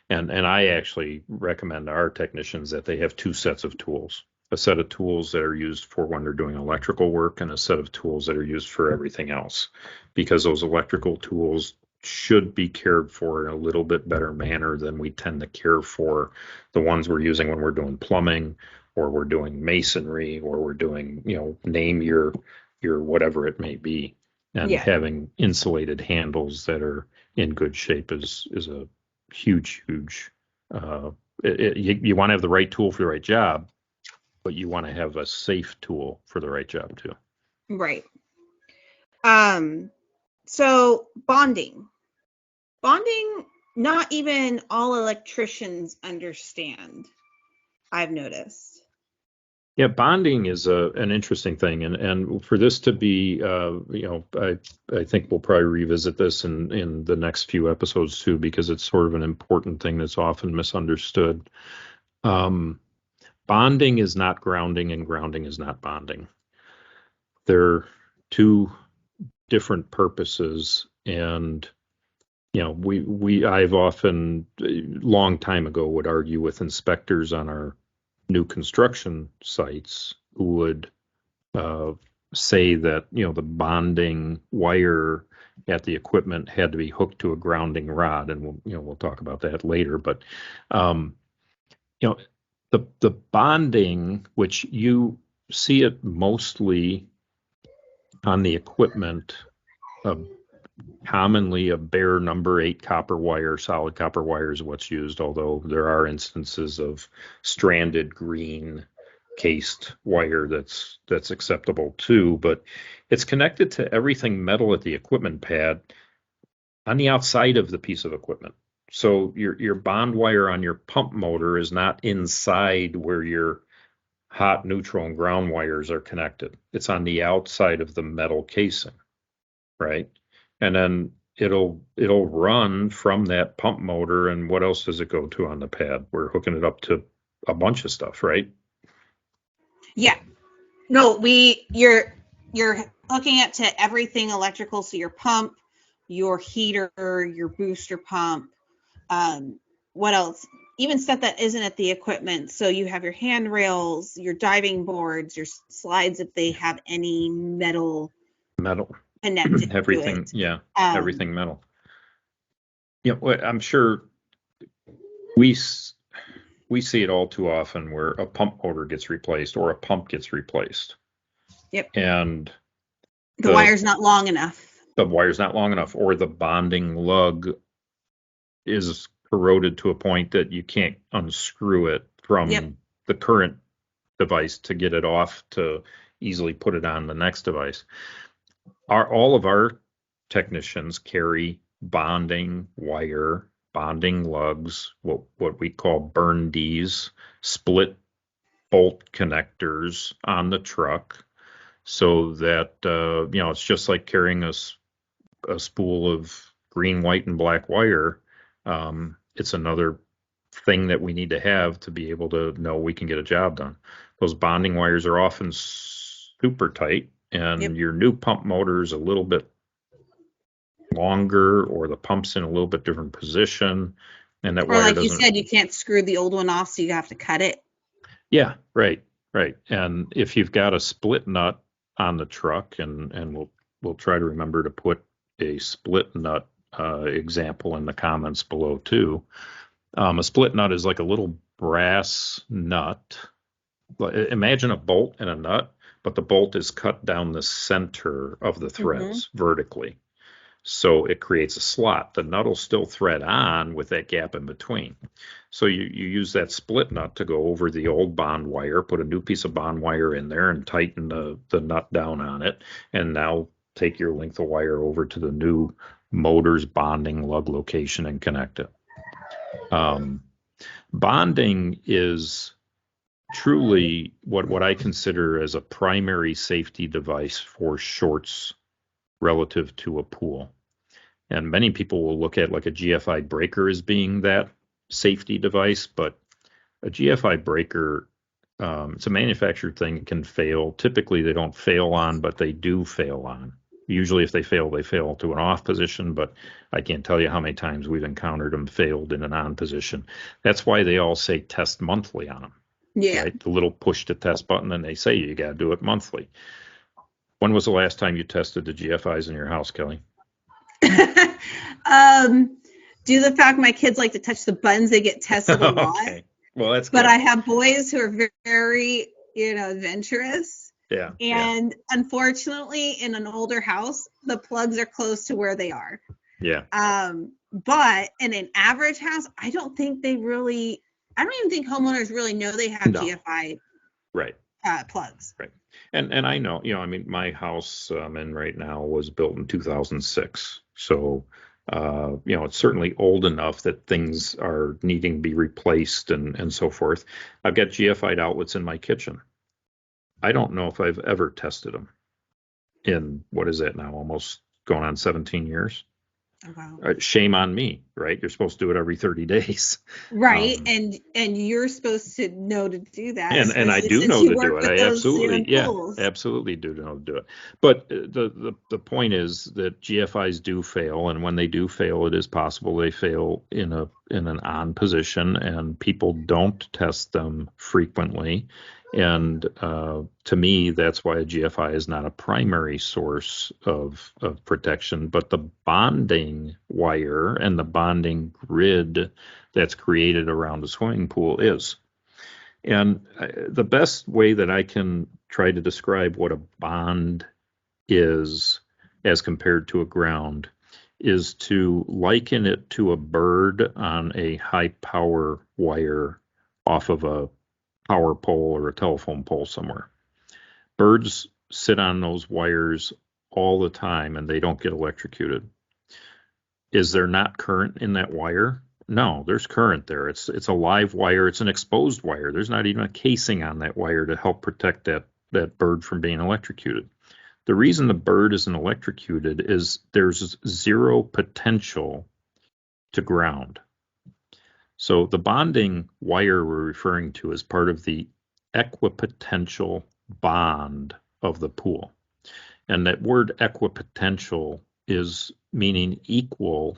and I actually recommend to our technicians that they have 2 sets of tools. A set of tools that are used for when they're doing electrical work, and a set of tools that are used for everything else, because those electrical tools should be cared for in a little bit better manner than we tend to care for the ones we're using when we're doing plumbing, or we're doing masonry, or we're doing, name your whatever it may be. And having insulated handles that are in good shape is a huge you want to have the right tool for the right job, but you want to have a safe tool for the right job too. Right. So bonding, not even all electricians understand, I've noticed. Yeah, bonding is an interesting thing, and for this to be, I think we'll probably revisit this in the next few episodes too, because it's sort of an important thing that's often misunderstood. Bonding is not grounding, and grounding is not bonding. They're 2 different purposes, and I've often, long time ago, would argue with inspectors on our new construction sites who would say that the bonding wire at the equipment had to be hooked to a grounding rod, and we'll talk about that later. But the bonding, which you see it mostly on the equipment, commonly a bare number 8 copper wire, solid copper wire is what's used, although there are instances of stranded green cased wire that's acceptable too. But it's connected to everything metal at the equipment pad on the outside of the piece of equipment. So your bond wire on your pump motor is not inside where your hot, neutral, and ground wires are connected. It's on the outside of the metal casing, right? And then it'll run from that pump motor. And what else does it go to on the pad? We're hooking it up to a bunch of stuff, right? Yeah. No, you're hooking it to everything electrical. So your pump, your heater, your booster pump, what else? Even stuff that isn't at the equipment. So you have your handrails, your diving boards, your slides, if they have any metal connected everything to it. Everything metal. I'm sure we see it all too often where a pump motor gets replaced or a pump gets replaced. Yep. And the wire's not long enough. The wire's not long enough, or the bonding lug is corroded to a point that you can't unscrew it from Yep. the current device to get it off to easily put it on the next device. All of our technicians carry bonding wire, bonding lugs, what we call burn Ds, split bolt connectors on the truck, so that it's just like carrying a spool of green, white, and black wire. It's another thing that we need to have to be able to know we can get a job done. Those bonding wires are often super tight, and Yep. your new pump motor is a little bit longer, or the pump's in a little bit different position, and that Or wire like doesn't. you said, you can't screw the old one off, so you have to cut it. Yeah, right. And if you've got a split nut on the truck, and we'll try to remember to put a split nut example in the comments below too. A split nut is like a little brass nut. Imagine a bolt and a nut, but the bolt is cut down the center of the threads vertically. So it creates a slot. The nut will still thread on with that gap in between. So you use that split nut to go over the old bond wire, put a new piece of bond wire in there and tighten the nut down on it. And now take your length of wire over to the new motor's bonding lug location and connect it. Bonding is truly what I consider as a primary safety device for shorts relative to a pool. And many people will look at like a GFI breaker as being that safety device, but a GFI breaker, it's a manufactured thing. It can fail. Typically, they don't fail on, but they do fail on. Usually, if they fail to an off position, but I can't tell you how many times we've encountered them failed in an on position. That's why they all say test monthly on them. Yeah. Right? The little push to test button, and they say you got to do it monthly. When was the last time you tested the GFIs in your house, Kelly? Due to the fact my kids like to touch the buttons, they get tested a lot. Okay. Well, that's but good. I have boys who are very, adventurous. Yeah. And unfortunately, in an older house, the plugs are close to where they are. Yeah. But in an average house, I don't even think homeowners really know they have GFI plugs. Right. And I know, my house I'm in right now was built in 2006. So, it's certainly old enough that things are needing to be replaced and so forth. I've got GFI outlets in my kitchen. I don't know if I've ever tested them in, what is that now, almost going on 17 years. Oh, wow. Shame on me, right? You're supposed to do it every 30 days. Right. And you're supposed to know to do that. And I do know to do it. I absolutely do know to do it. But the point is that GFIs do fail. And when they do fail, it is possible they fail in an on position, and people don't test them frequently. And to me, that's why a GFI is not a primary source of protection, but the bonding wire and the bonding grid that's created around a swimming pool is. And the best way that I can try to describe what a bond is as compared to a ground is to liken it to a bird on a high power wire off of a power pole or a telephone pole somewhere. Birds sit on those wires all the time and they don't get electrocuted. Is there not current in that wire? No, there's current there. It's a live wire. It's an exposed wire. There's not even a casing on that wire to help protect that bird from being electrocuted. The reason the bird isn't electrocuted is there's zero potential to ground. So the bonding wire we're referring to is part of the equipotential bond of the pool. And that word equipotential is meaning equal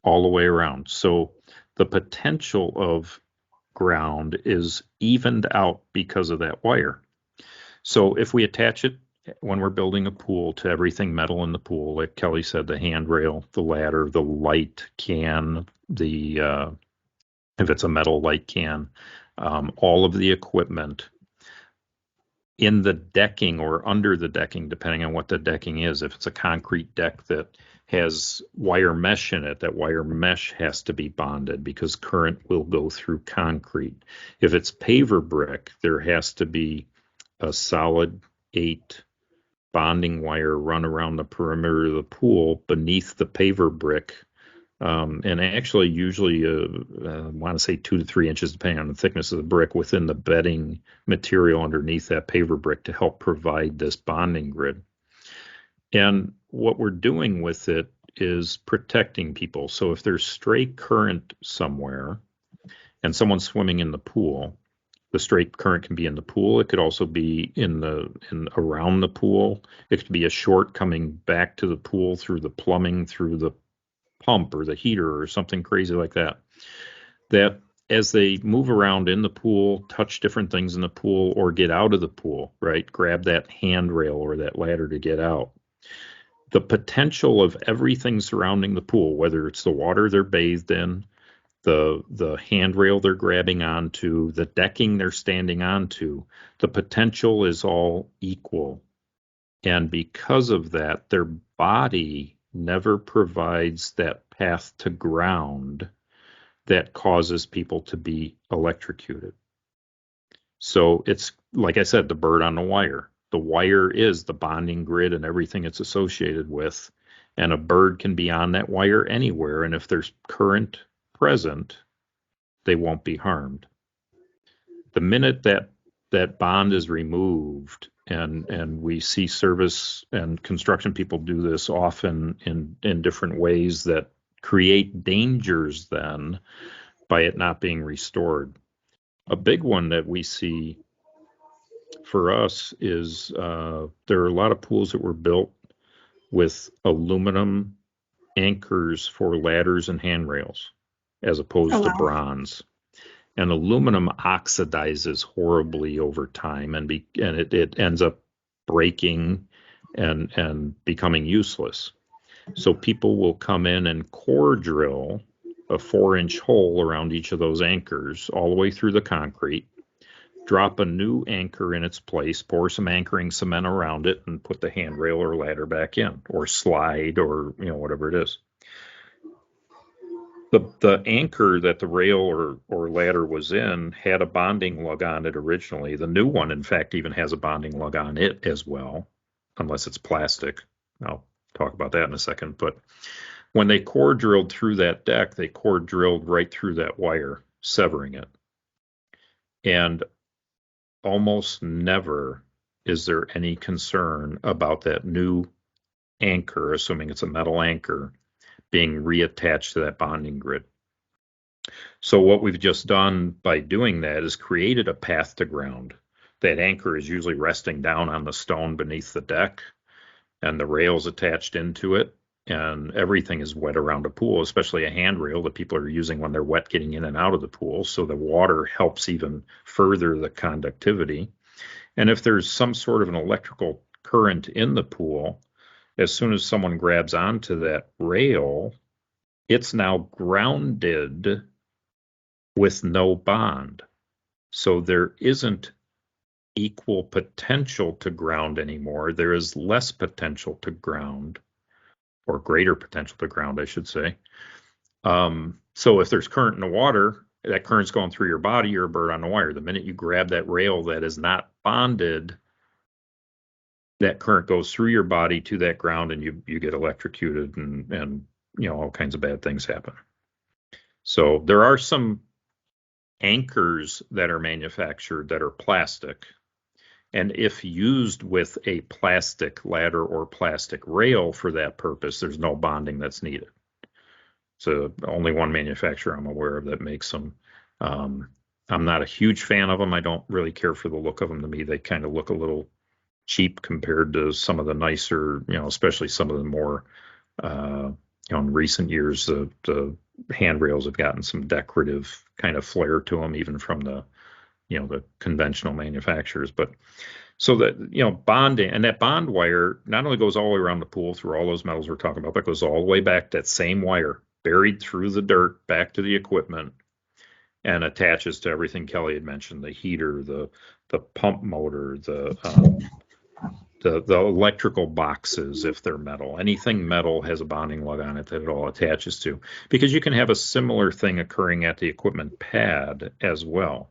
all the way around. So the potential of ground is evened out because of that wire. So if we attach it when we're building a pool to everything metal in the pool, like Kelly said, the handrail, the ladder, the light can, if it's a metal light can, all of the equipment, in the decking or under the decking, depending on what the decking is. If it's a concrete deck that has wire mesh in it, that wire mesh has to be bonded because current will go through concrete. If it's paver brick, there has to be a solid 8 bonding wire run around the perimeter of the pool beneath the paver brick. And actually, usually, I want to say 2 to 3 inches, depending on the thickness of the brick, within the bedding material underneath that paver brick to help provide this bonding grid. And what we're doing with it is protecting people. So if there's stray current somewhere and someone's swimming in the pool, the stray current can be in the pool. It could also be in around the pool. It could be a short coming back to the pool through the plumbing, through the pump or the heater or something crazy like that. That as they move around in the pool, touch different things in the pool, or get out of the pool, right? Grab that handrail or that ladder to get out. The potential of everything surrounding the pool, whether it's the water they're bathed in, the handrail they're grabbing onto, the decking they're standing onto, the potential is all equal. And because of that, their body never provides that path to ground that causes people to be electrocuted. So it's, like I said, the bird on the wire. The wire is the bonding grid and everything it's associated with. And a bird can be on that wire anywhere. And if there's current present, they won't be harmed. The minute that bond is removed, and we see service and construction people do this often in different ways that create dangers then by it not being restored. A big one that we see for us is there are a lot of pools that were built with aluminum anchors for ladders and handrails as opposed to bronze. And aluminum oxidizes horribly over time, and it ends up breaking and becoming useless. So people will come in and core drill a 4-inch hole around each of those anchors all the way through the concrete, drop a new anchor in its place, pour some anchoring cement around it, and put the handrail or ladder back in, or slide, or whatever it is. The anchor that the rail or ladder was in had a bonding lug on it originally. The new one, in fact, even has a bonding lug on it as well, unless it's plastic. I'll talk about that in a second. But when they core drilled through that deck, they core drilled right through that wire, severing it. And almost never is there any concern about that new anchor, assuming it's a metal anchor, being reattached to that bonding grid. So what we've just done by doing that is created a path to ground. That anchor is usually resting down on the stone beneath the deck, and the rail's attached into it, and everything is wet around a pool, especially a handrail that people are using when they're wet getting in and out of the pool. So the water helps even further the conductivity. And if there's some sort of an electrical current in the pool, as soon as someone grabs onto that rail, it's now grounded with no bond. So there isn't equal potential to ground anymore. There is less potential to ground, or greater potential to ground, I should say. So if there's current in the water, that current's going through your body, you're a bird on the wire. The minute you grab that rail that is not bonded, that current goes through your body to that ground, and you get electrocuted, and all kinds of bad things happen. So there are some anchors that are manufactured that are plastic, and if used with a plastic ladder or plastic rail for that purpose, there's no bonding that's needed. So only one manufacturer I'm aware of that makes them. I'm not a huge fan of them. I don't really care for the look of them. To me, they kind of look a little cheap compared to some of the nicer, especially some of the more, in recent years, the handrails have gotten some decorative kind of flair to them, even from the conventional manufacturers. But so that, bonding, and that bond wire not only goes all the way around the pool through all those metals we're talking about, but goes all the way back, that same wire buried through the dirt back to the equipment, and attaches to everything Kelly had mentioned, the heater, the pump motor, the electrical boxes, if they're metal. Anything metal has a bonding lug on it that it all attaches to, because you can have a similar thing occurring at the equipment pad as well,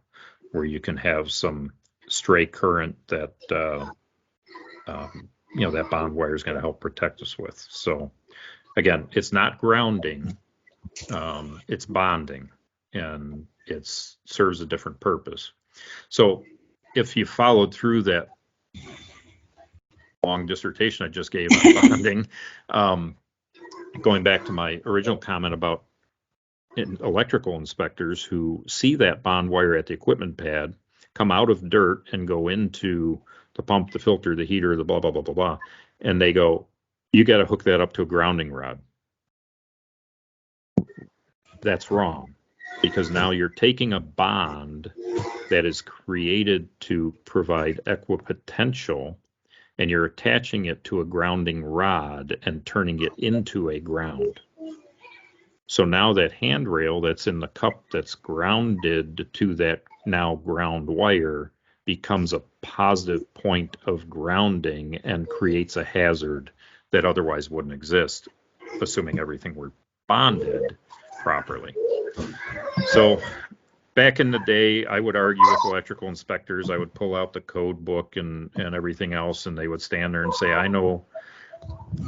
where you can have some stray current that that bond wire is going to help protect us with. So again, it's not grounding, it's bonding, and it serves a different purpose. So if you followed through that long dissertation I just gave on bonding, going back to my original comment about electrical inspectors who see that bond wire at the equipment pad come out of dirt and go into the pump, the filter, the heater, the blah, blah, blah, blah, blah, and they go, you got to hook that up to a grounding rod. That's wrong, because now you're taking a bond that is created to provide equipotential, and you're attaching it to a grounding rod and turning it into a ground. So now that handrail that's in the cup that's grounded to that now ground wire becomes a positive point of grounding and creates a hazard that otherwise wouldn't exist, assuming everything were bonded properly. So back in the day, I would argue with electrical inspectors. I would pull out the code book and everything else, and they would stand there and say, I know.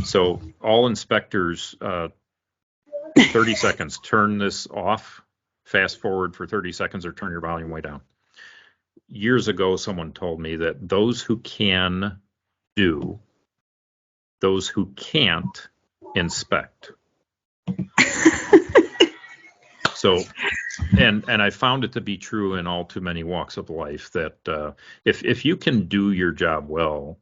So all inspectors, 30 seconds, turn this off, fast forward for 30 seconds, or turn your volume way down. Years ago, someone told me that those who can do, those who can't inspect. So, and I found it to be true in all too many walks of life that if you can do your job well,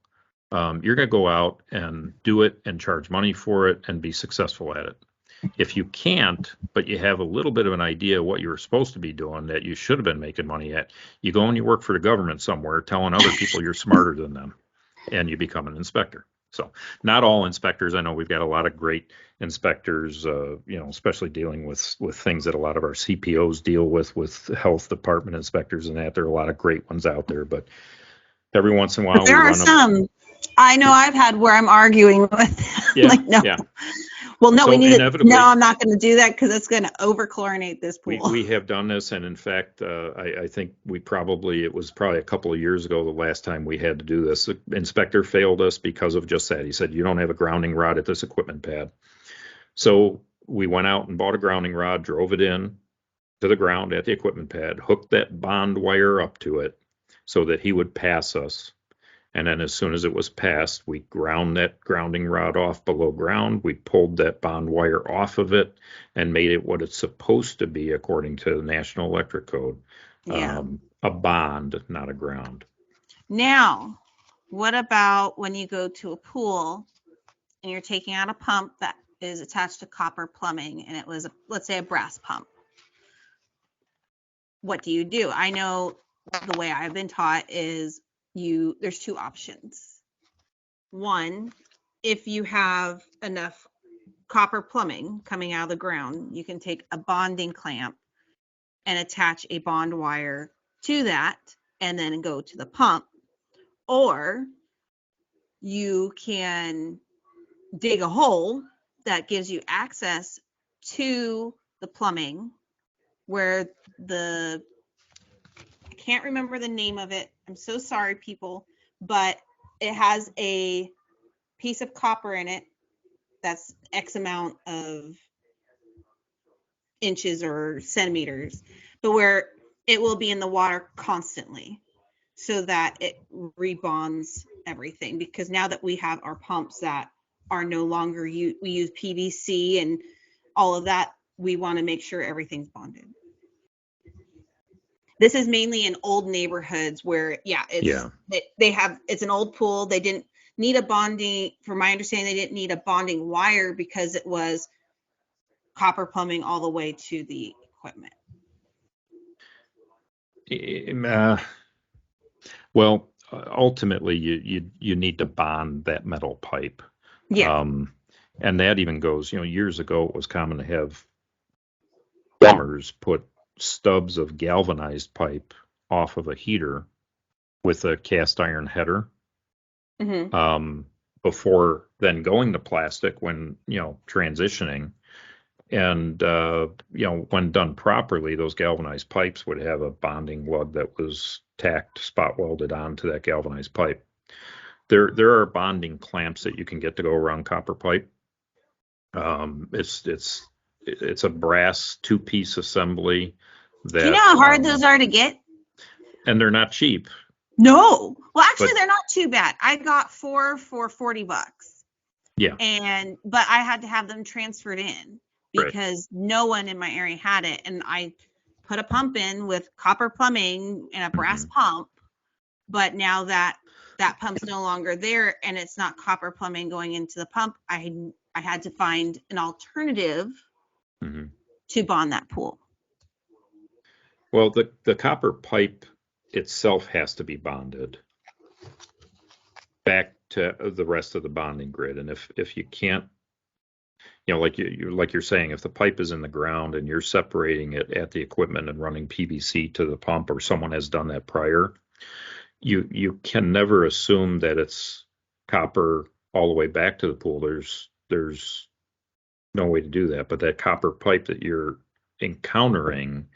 you're going to go out and do it and charge money for it and be successful at it. If you can't, but you have a little bit of an idea what you're supposed to be doing that you should have been making money at, you go and you work for the government somewhere telling other people you're smarter than them, and you become an inspector. So not all inspectors. I know we've got a lot of great inspectors, especially dealing with things that a lot of our CPOs deal with health department inspectors and that. There are a lot of great ones out there, but every once in a while, but there are some. I know I've had where I'm arguing with. Yeah, like, no. Yeah. Well, no, so we need to. inevitably, No, I'm not going to do that because it's going to over-chlorinate this pool. We have done this, and in fact, I think it was probably a couple of years ago the last time we had to do this. The inspector failed us because of just that. He said, you don't have a grounding rod at this equipment pad. So we went out and bought a grounding rod, drove it in to the ground at the equipment pad, hooked that bond wire up to it so that he would pass us. And then as soon as it was passed, we ground that grounding rod off below ground. We pulled that bond wire off of it and made it what it's supposed to be according to the National Electric Code. Yeah. A bond, not a ground. Now, what about when you go to a pool and you're taking out a pump that is attached to copper plumbing and it was, let's say, a brass pump? What do you do? I know the way I've been taught is there's two options. One, if you have enough copper plumbing coming out of the ground, you can take a bonding clamp and attach a bond wire to that and then go to the pump. Or you can dig a hole that gives you access to the plumbing where I can't remember the name of it. I'm so sorry, people, but it has a piece of copper in it that's X amount of inches or centimeters, but where it will be in the water constantly so that it rebonds everything. Because now that we have our pumps that are no longer we use PVC and all of that, we want to make sure everything's bonded. This is mainly in old neighborhoods where, it's an old pool. They didn't need a bonding, from my understanding, they didn't need a bonding wire because it was copper plumbing all the way to the equipment. Well, ultimately, you need to bond that metal pipe. Yeah. And that even goes, years ago, it was common to have plumbers put stubs of galvanized pipe off of a heater with a cast iron header. Mm-hmm. Before then going to plastic when, transitioning. And, when done properly, those galvanized pipes would have a bonding lug that was tacked, spot welded onto that galvanized pipe. There are bonding clamps that you can get to go around copper pipe. It's a brass 2-piece assembly that. Do you know how hard those are to get? And they're not cheap. No. Well, actually, they're not too bad. I got 4 for $40. Yeah. But I had to have them transferred in because no one in my area had it. And I put a pump in with copper plumbing and a brass pump. But now that pump's no longer there and it's not copper plumbing going into the pump, I had to find an alternative to bond that pool. Well, the copper pipe itself has to be bonded back to the rest of the bonding grid. And if you can't, like you're saying, if the pipe is in the ground and you're separating it at the equipment and running PVC to the pump, or someone has done that prior, you can never assume that it's copper all the way back to the pool. There's no way to do that. But that copper pipe that you're encountering,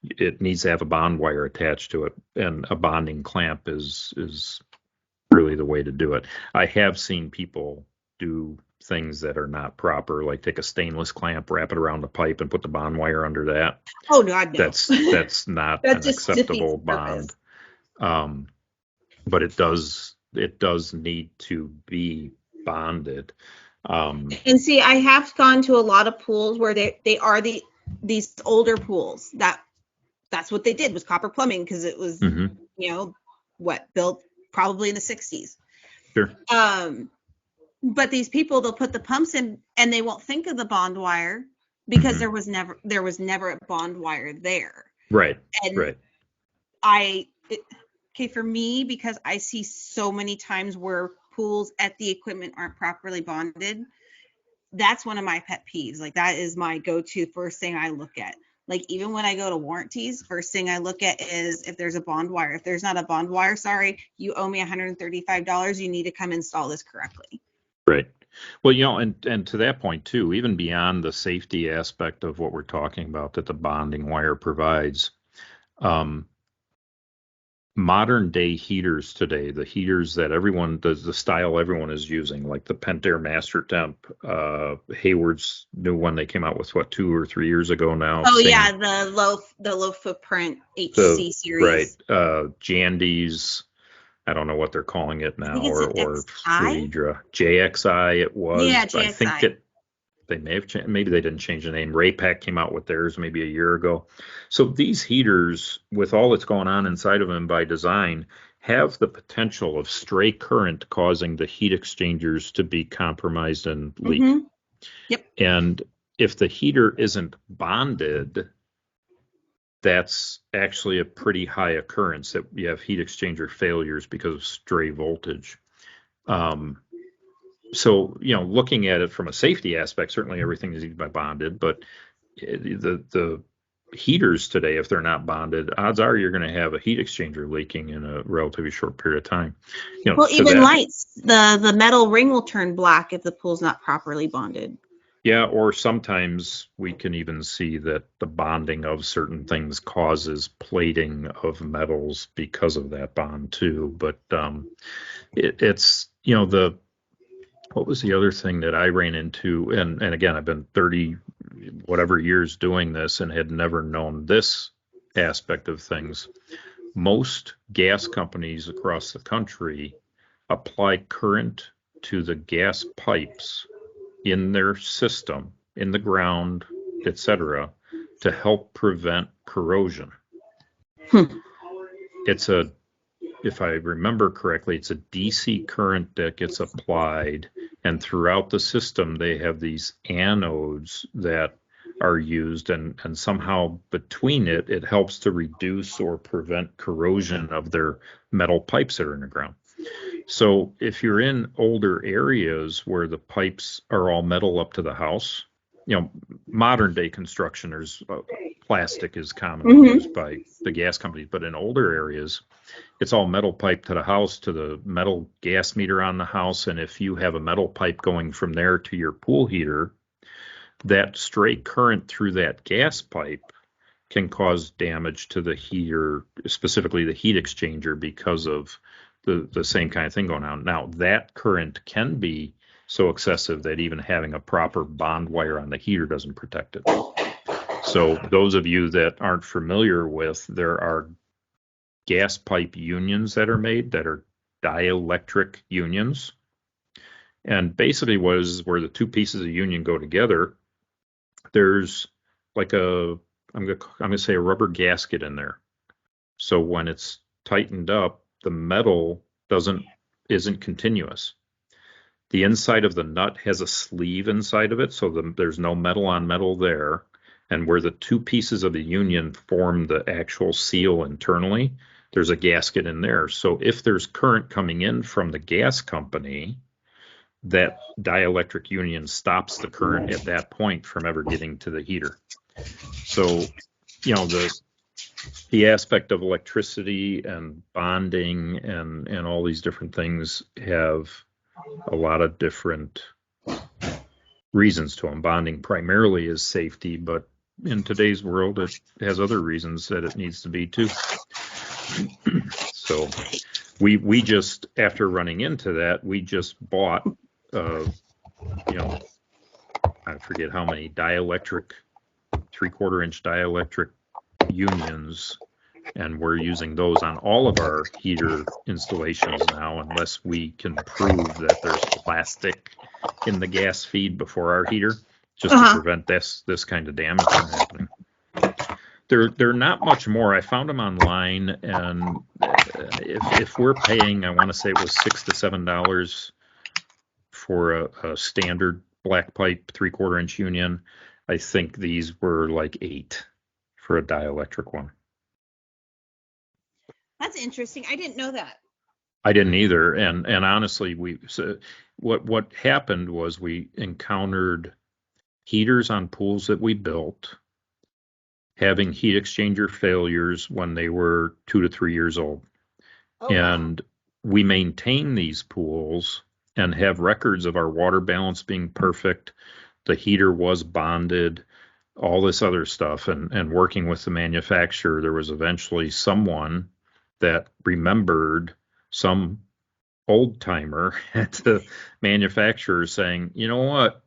it needs to have a bond wire attached to it, and a bonding clamp is really the way to do it. I have seen people do things that are not proper, like take a stainless clamp, wrap it around the pipe, and put the bond wire under that. Oh no, I know. That's not an acceptable bond. But it does need to be bonded. And see, I have gone to a lot of pools where they are these older pools that's what they did was copper plumbing, because it was built probably in the 60s. Sure. But these people, they'll put the pumps in and they won't think of the bond wire because there was never a bond wire there. Right. And right. For me, because I see so many times where pools at the equipment aren't properly bonded, that's one of my pet peeves. Like, that is my go-to first thing I look at. Like, even when I go to warranties, first thing I look at is if there's a bond wire. If there's not a bond wire, sorry, you owe me $135. You need to come install this correctly. Right. Well, and to that point too, even beyond the safety aspect of what we're talking about that the bonding wire provides, modern day heaters today, the heaters that everyone does, the style everyone is using, like the Pentair Master Temp, Hayward's new one they came out with 2 or 3 years ago now. Oh yeah, the low footprint HC series. Right. Jandy's, I don't know what they're calling it now, or Fluidra. JXI it was. Yeah, JXI. I think they may have changed. Maybe they didn't change the name. Raypak came out with theirs maybe a year ago. So these heaters, with all that's going on inside of them by design, have the potential of stray current causing the heat exchangers to be compromised and leak. Yep. And if the heater isn't bonded, that's actually a pretty high occurrence that you have heat exchanger failures because of stray voltage. So, looking at it from a safety aspect, certainly everything is needed by bonded, but the heaters today, if they're not bonded, odds are you're going to have a heat exchanger leaking in a relatively short period of time. Even lights, the metal ring will turn black if the pool's not properly bonded. Yeah, or sometimes we can even see that the bonding of certain things causes plating of metals because of that bond too. But it's, what was the other thing that I ran into? And again, I've been 30 whatever years doing this and had never known this aspect of things. Most gas companies across the country apply current to the gas pipes in their system, in the ground, etc., to help prevent corrosion. If I remember correctly, it's a DC current that gets applied, and throughout the system, they have these anodes that are used, and somehow between it helps to reduce or prevent corrosion of their metal pipes that are in the ground. So if you're in older areas where the pipes are all metal up to the house, modern day construction, there's plastic is commonly used by the gas companies, but in older areas, it's all metal pipe to the house, to the metal gas meter on the house. And if you have a metal pipe going from there to your pool heater, that straight current through that gas pipe can cause damage to the heater, specifically the heat exchanger, because of the same kind of thing going on. Now, that current can be so excessive that even having a proper bond wire on the heater doesn't protect it. So those of you that aren't familiar with, there are gas pipe unions that are made that are dielectric unions. And basically where the two pieces of union go together, there's like I'm gonna say a rubber gasket in there. So when it's tightened up, the metal isn't continuous. The inside of the nut has a sleeve inside of it, so there's no metal on metal there. And where the two pieces of the union form the actual seal internally, there's a gasket in there. So if there's current coming in from the gas company, that dielectric union stops the current at that point from ever getting to the heater. So, the aspect of electricity and bonding and all these different things have a lot of different reasons to them. Bonding primarily is safety, but in today's world, it has other reasons that it needs to be too. So we just, after running into that, we just bought, I forget how many dielectric, 3/4 inch dielectric unions, and we're using those on all of our heater installations now, unless we can prove that there's plastic in the gas feed before our heater, just to prevent this kind of damage from happening. They're not much more. I found them online, and if we're paying, I want to say it was $6 to $7 for a standard black pipe 3/4 inch union. I think these were like $8 for a dielectric one. That's interesting. I didn't know that. I didn't either. And honestly, what happened was we encountered heaters on pools that we built having heat exchanger failures when they were 2 to 3 years old. And we maintain these pools and have records of our water balance being perfect. The heater was bonded, all this other stuff. And working with the manufacturer, there was eventually someone that remembered, some old timer at the manufacturer, saying, you know what,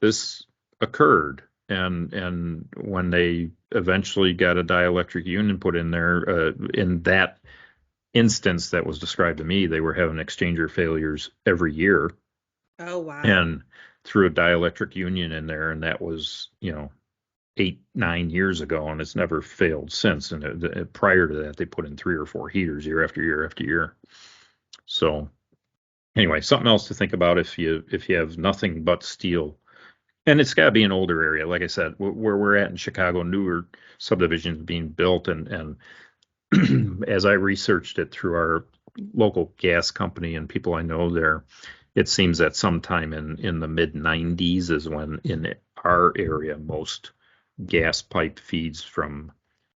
this occurred. And when they eventually got a dielectric union put in there, in that instance that was described to me, they were having exchanger failures every year. Oh, wow. And threw a dielectric union in there, and that was, 8-9 years ago, and it's never failed since. And prior to that, they put in 3 or 4 heaters year after year after year. So anyway, something else to think about if you have nothing but steel. And it's got to be an older area. Like I said, where we're at in Chicago, newer subdivisions being built. And as I researched it through our local gas company and people I know there, it seems that sometime in the mid-90s is when in our area most gas pipe feeds from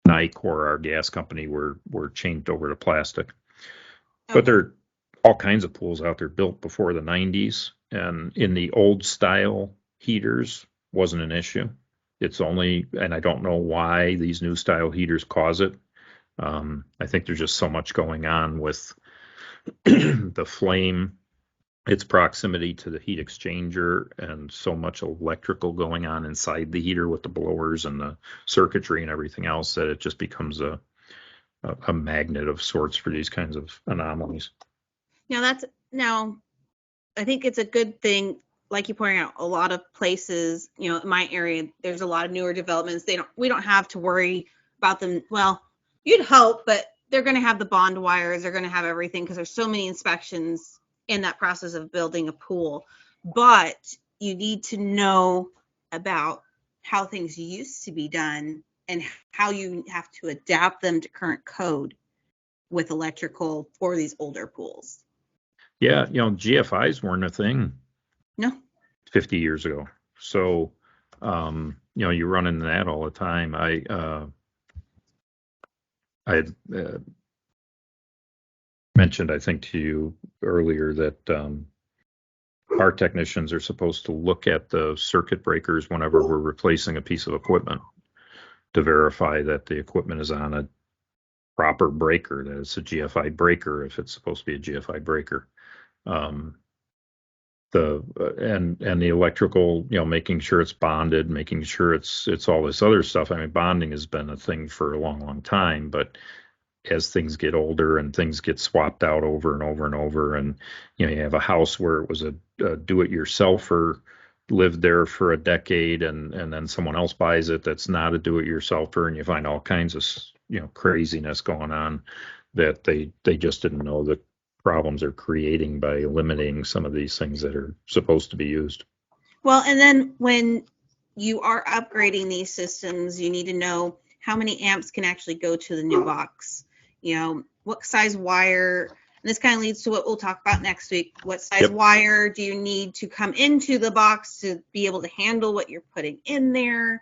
Nike or our gas company were changed over to plastic. Okay. But there are all kinds of pools out there built before the 90s, and in the old style heaters wasn't an issue. It's only, and I don't know why these new style heaters cause it. I think there's just so much going on with the flame, its proximity to the heat exchanger, and so much electrical going on inside the heater with the blowers and the circuitry and everything else, that it just becomes a magnet of sorts for these kinds of anomalies. Now, I think it's a good thing, like you pointed out, a lot of places, in my area, there's a lot of newer developments. We don't have to worry about them. Well, you'd hope, but they're going to have the bond wires. They're going to have everything, because there's so many inspections in that process of building a pool. But you need to know about how things used to be done and how you have to adapt them to current code with electrical for these older pools. Yeah, GFIs weren't a thing. No. 50 years ago. So You run into that all the time. I had mentioned, I think, to you earlier that our technicians are supposed to look at the circuit breakers whenever we're replacing a piece of equipment to verify that the equipment is on a proper breaker, that it's a GFI breaker if it's supposed to be a GFI breaker. And the electrical, making sure it's bonded, making sure it's all this other stuff. I mean, bonding has been a thing for a long, long time, but as things get older and things get swapped out over and over and over, and you have a house where it was a do-it-yourselfer, lived there for a decade, and then someone else buys it that's not a do-it-yourselfer, and you find all kinds of craziness going on that they just didn't know the problems they're creating by eliminating some of these things that are supposed to be used. Well, and then when you are upgrading these systems, you need to know how many amps can actually go to the new box. What size wire, and this kind of leads to what we'll talk about next week. What size wire do you need to come into the box to be able to handle what you're putting in there?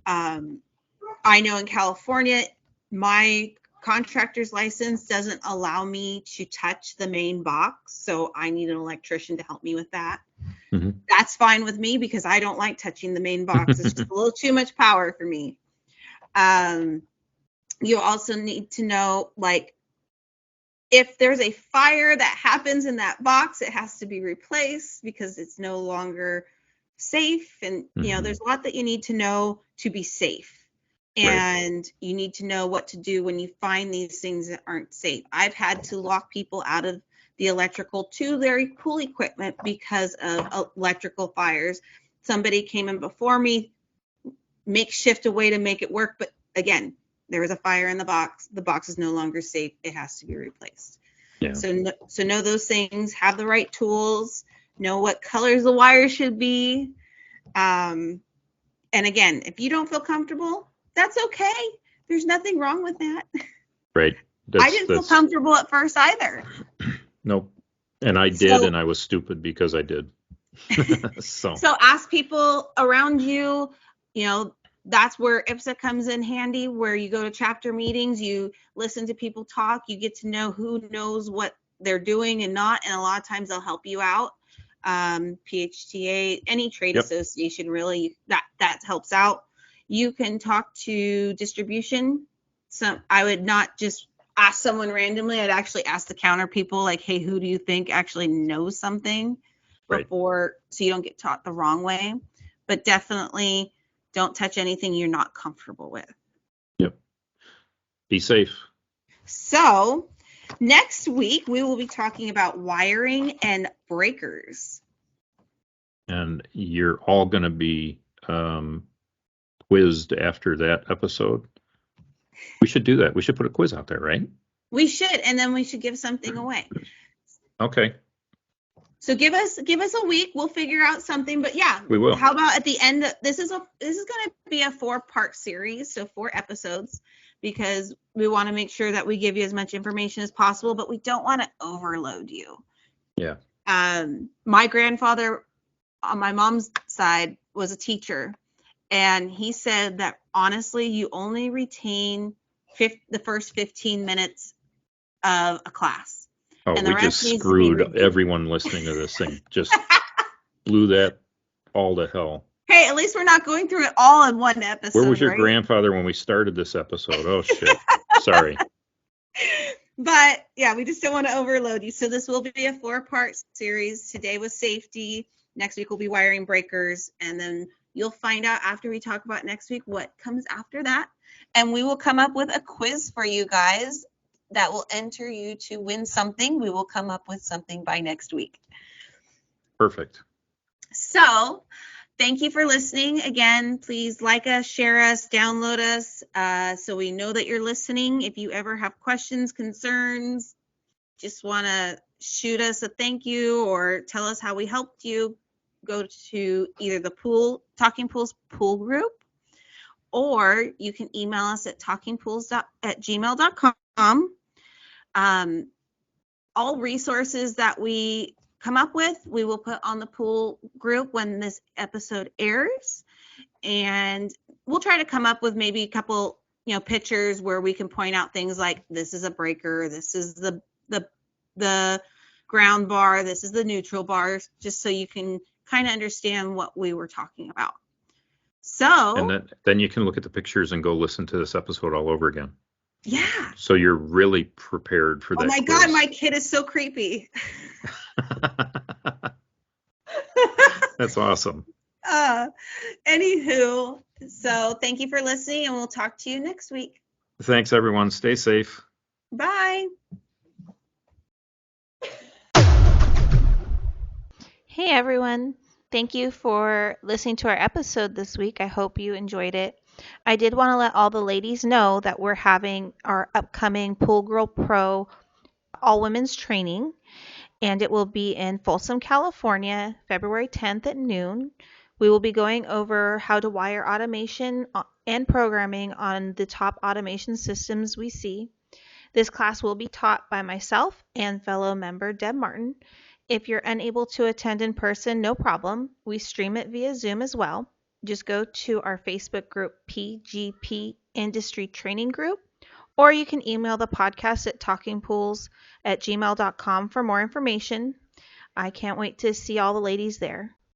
I know in California, my contractor's license doesn't allow me to touch the main box, so I need an electrician to help me with that. Mm-hmm. That's fine with me because I don't like touching the main box. It's just a little too much power for me. You also need to know, if there's a fire that happens in that box, it has to be replaced because it's no longer safe. And, there's a lot that you need to know to be safe. And you need to know what to do when you find these things that aren't safe. I've had to lock people out of the electrical to their pool equipment because of electrical fires. Somebody came in before me, makeshift a way to make it work. But again, there was a fire in the box. The box is no longer safe. It has to be replaced. Yeah. So know those things, have the right tools, know what colors the wire should be. And again, if you don't feel comfortable, that's okay. There's nothing wrong with that. Right. I didn't feel comfortable at first either. Nope. And I did, and I was stupid because I did. So ask people around you, that's where IPSA comes in handy, where you go to chapter meetings, you listen to people talk, you get to know who knows what they're doing and not, and a lot of times they'll help you out. PHTA, any trade association, really, that helps out. You can talk to distribution. So I would not just ask someone randomly. I'd actually ask the counter people, hey, who do you think actually knows something before, so you don't get taught the wrong way. But definitely don't touch anything you're not comfortable with. Yep. Be safe. So next week, we will be talking about wiring and breakers. And you're all going to be quizzed after that episode. We should do that. We should put a quiz out there, right? We should, and then we should give something away. Okay. So give us a week. We'll figure out something. But yeah, we will. How about at the end? This is going to be a 4-part series, so 4 episodes, because we want to make sure that we give you as much information as possible, but we don't want to overload you. Yeah. My grandfather on my mom's side was a teacher, and he said that honestly, you only retain the first 15 minutes of a class. Oh, we just screwed everyone listening to this thing. Just blew that all to hell. Hey, at least we're not going through it all in one episode. Where was your grandfather when we started this episode? Oh, shit. Sorry. But yeah, we just don't want to overload you. So this will be a 4-part series. Today was safety. Next week will be wiring breakers. And then you'll find out after we talk about next week what comes after that. And we will come up with a quiz for you guys that will enter you to win something. We will come up with something by next week. Perfect. So thank you for listening. Again, please like us, share us, download us, so we know that you're listening. If you ever have questions, concerns, just want to shoot us a thank you or tell us how we helped you, go to either the Talking Pools pool group, or you can email us at talkingpools@gmail.com. All resources that we come up with, we will put on the pool group when this episode airs. and we'll try to come up with maybe a couple, pictures where we can point out things like this is a breaker, this is the ground bar, this is the neutral bar, just so you can kind of understand what we were talking about. So, and then you can look at the pictures and go listen to this episode all over again. Yeah. So you're really prepared for that. Oh my quiz. God, my kid is so creepy. That's awesome. Anywho, so thank you for listening, and we'll talk to you next week. Thanks, everyone. Stay safe. Bye. Hey, everyone. Thank you for listening to our episode this week. I hope you enjoyed it. I did want to let all the ladies know that we're having our upcoming Pool Girl Pro all-women's training, and it will be in Folsom, California, February 10th at noon. We will be going over how to wire automation and programming on the top automation systems we see. This class will be taught by myself and fellow member Deb Martin. If you're unable to attend in person, no problem. We stream it via Zoom as well. Just go to our Facebook group, PGP Industry Training Group, or you can email the podcast at talkingpools@gmail.com for more information. I can't wait to see all the ladies there.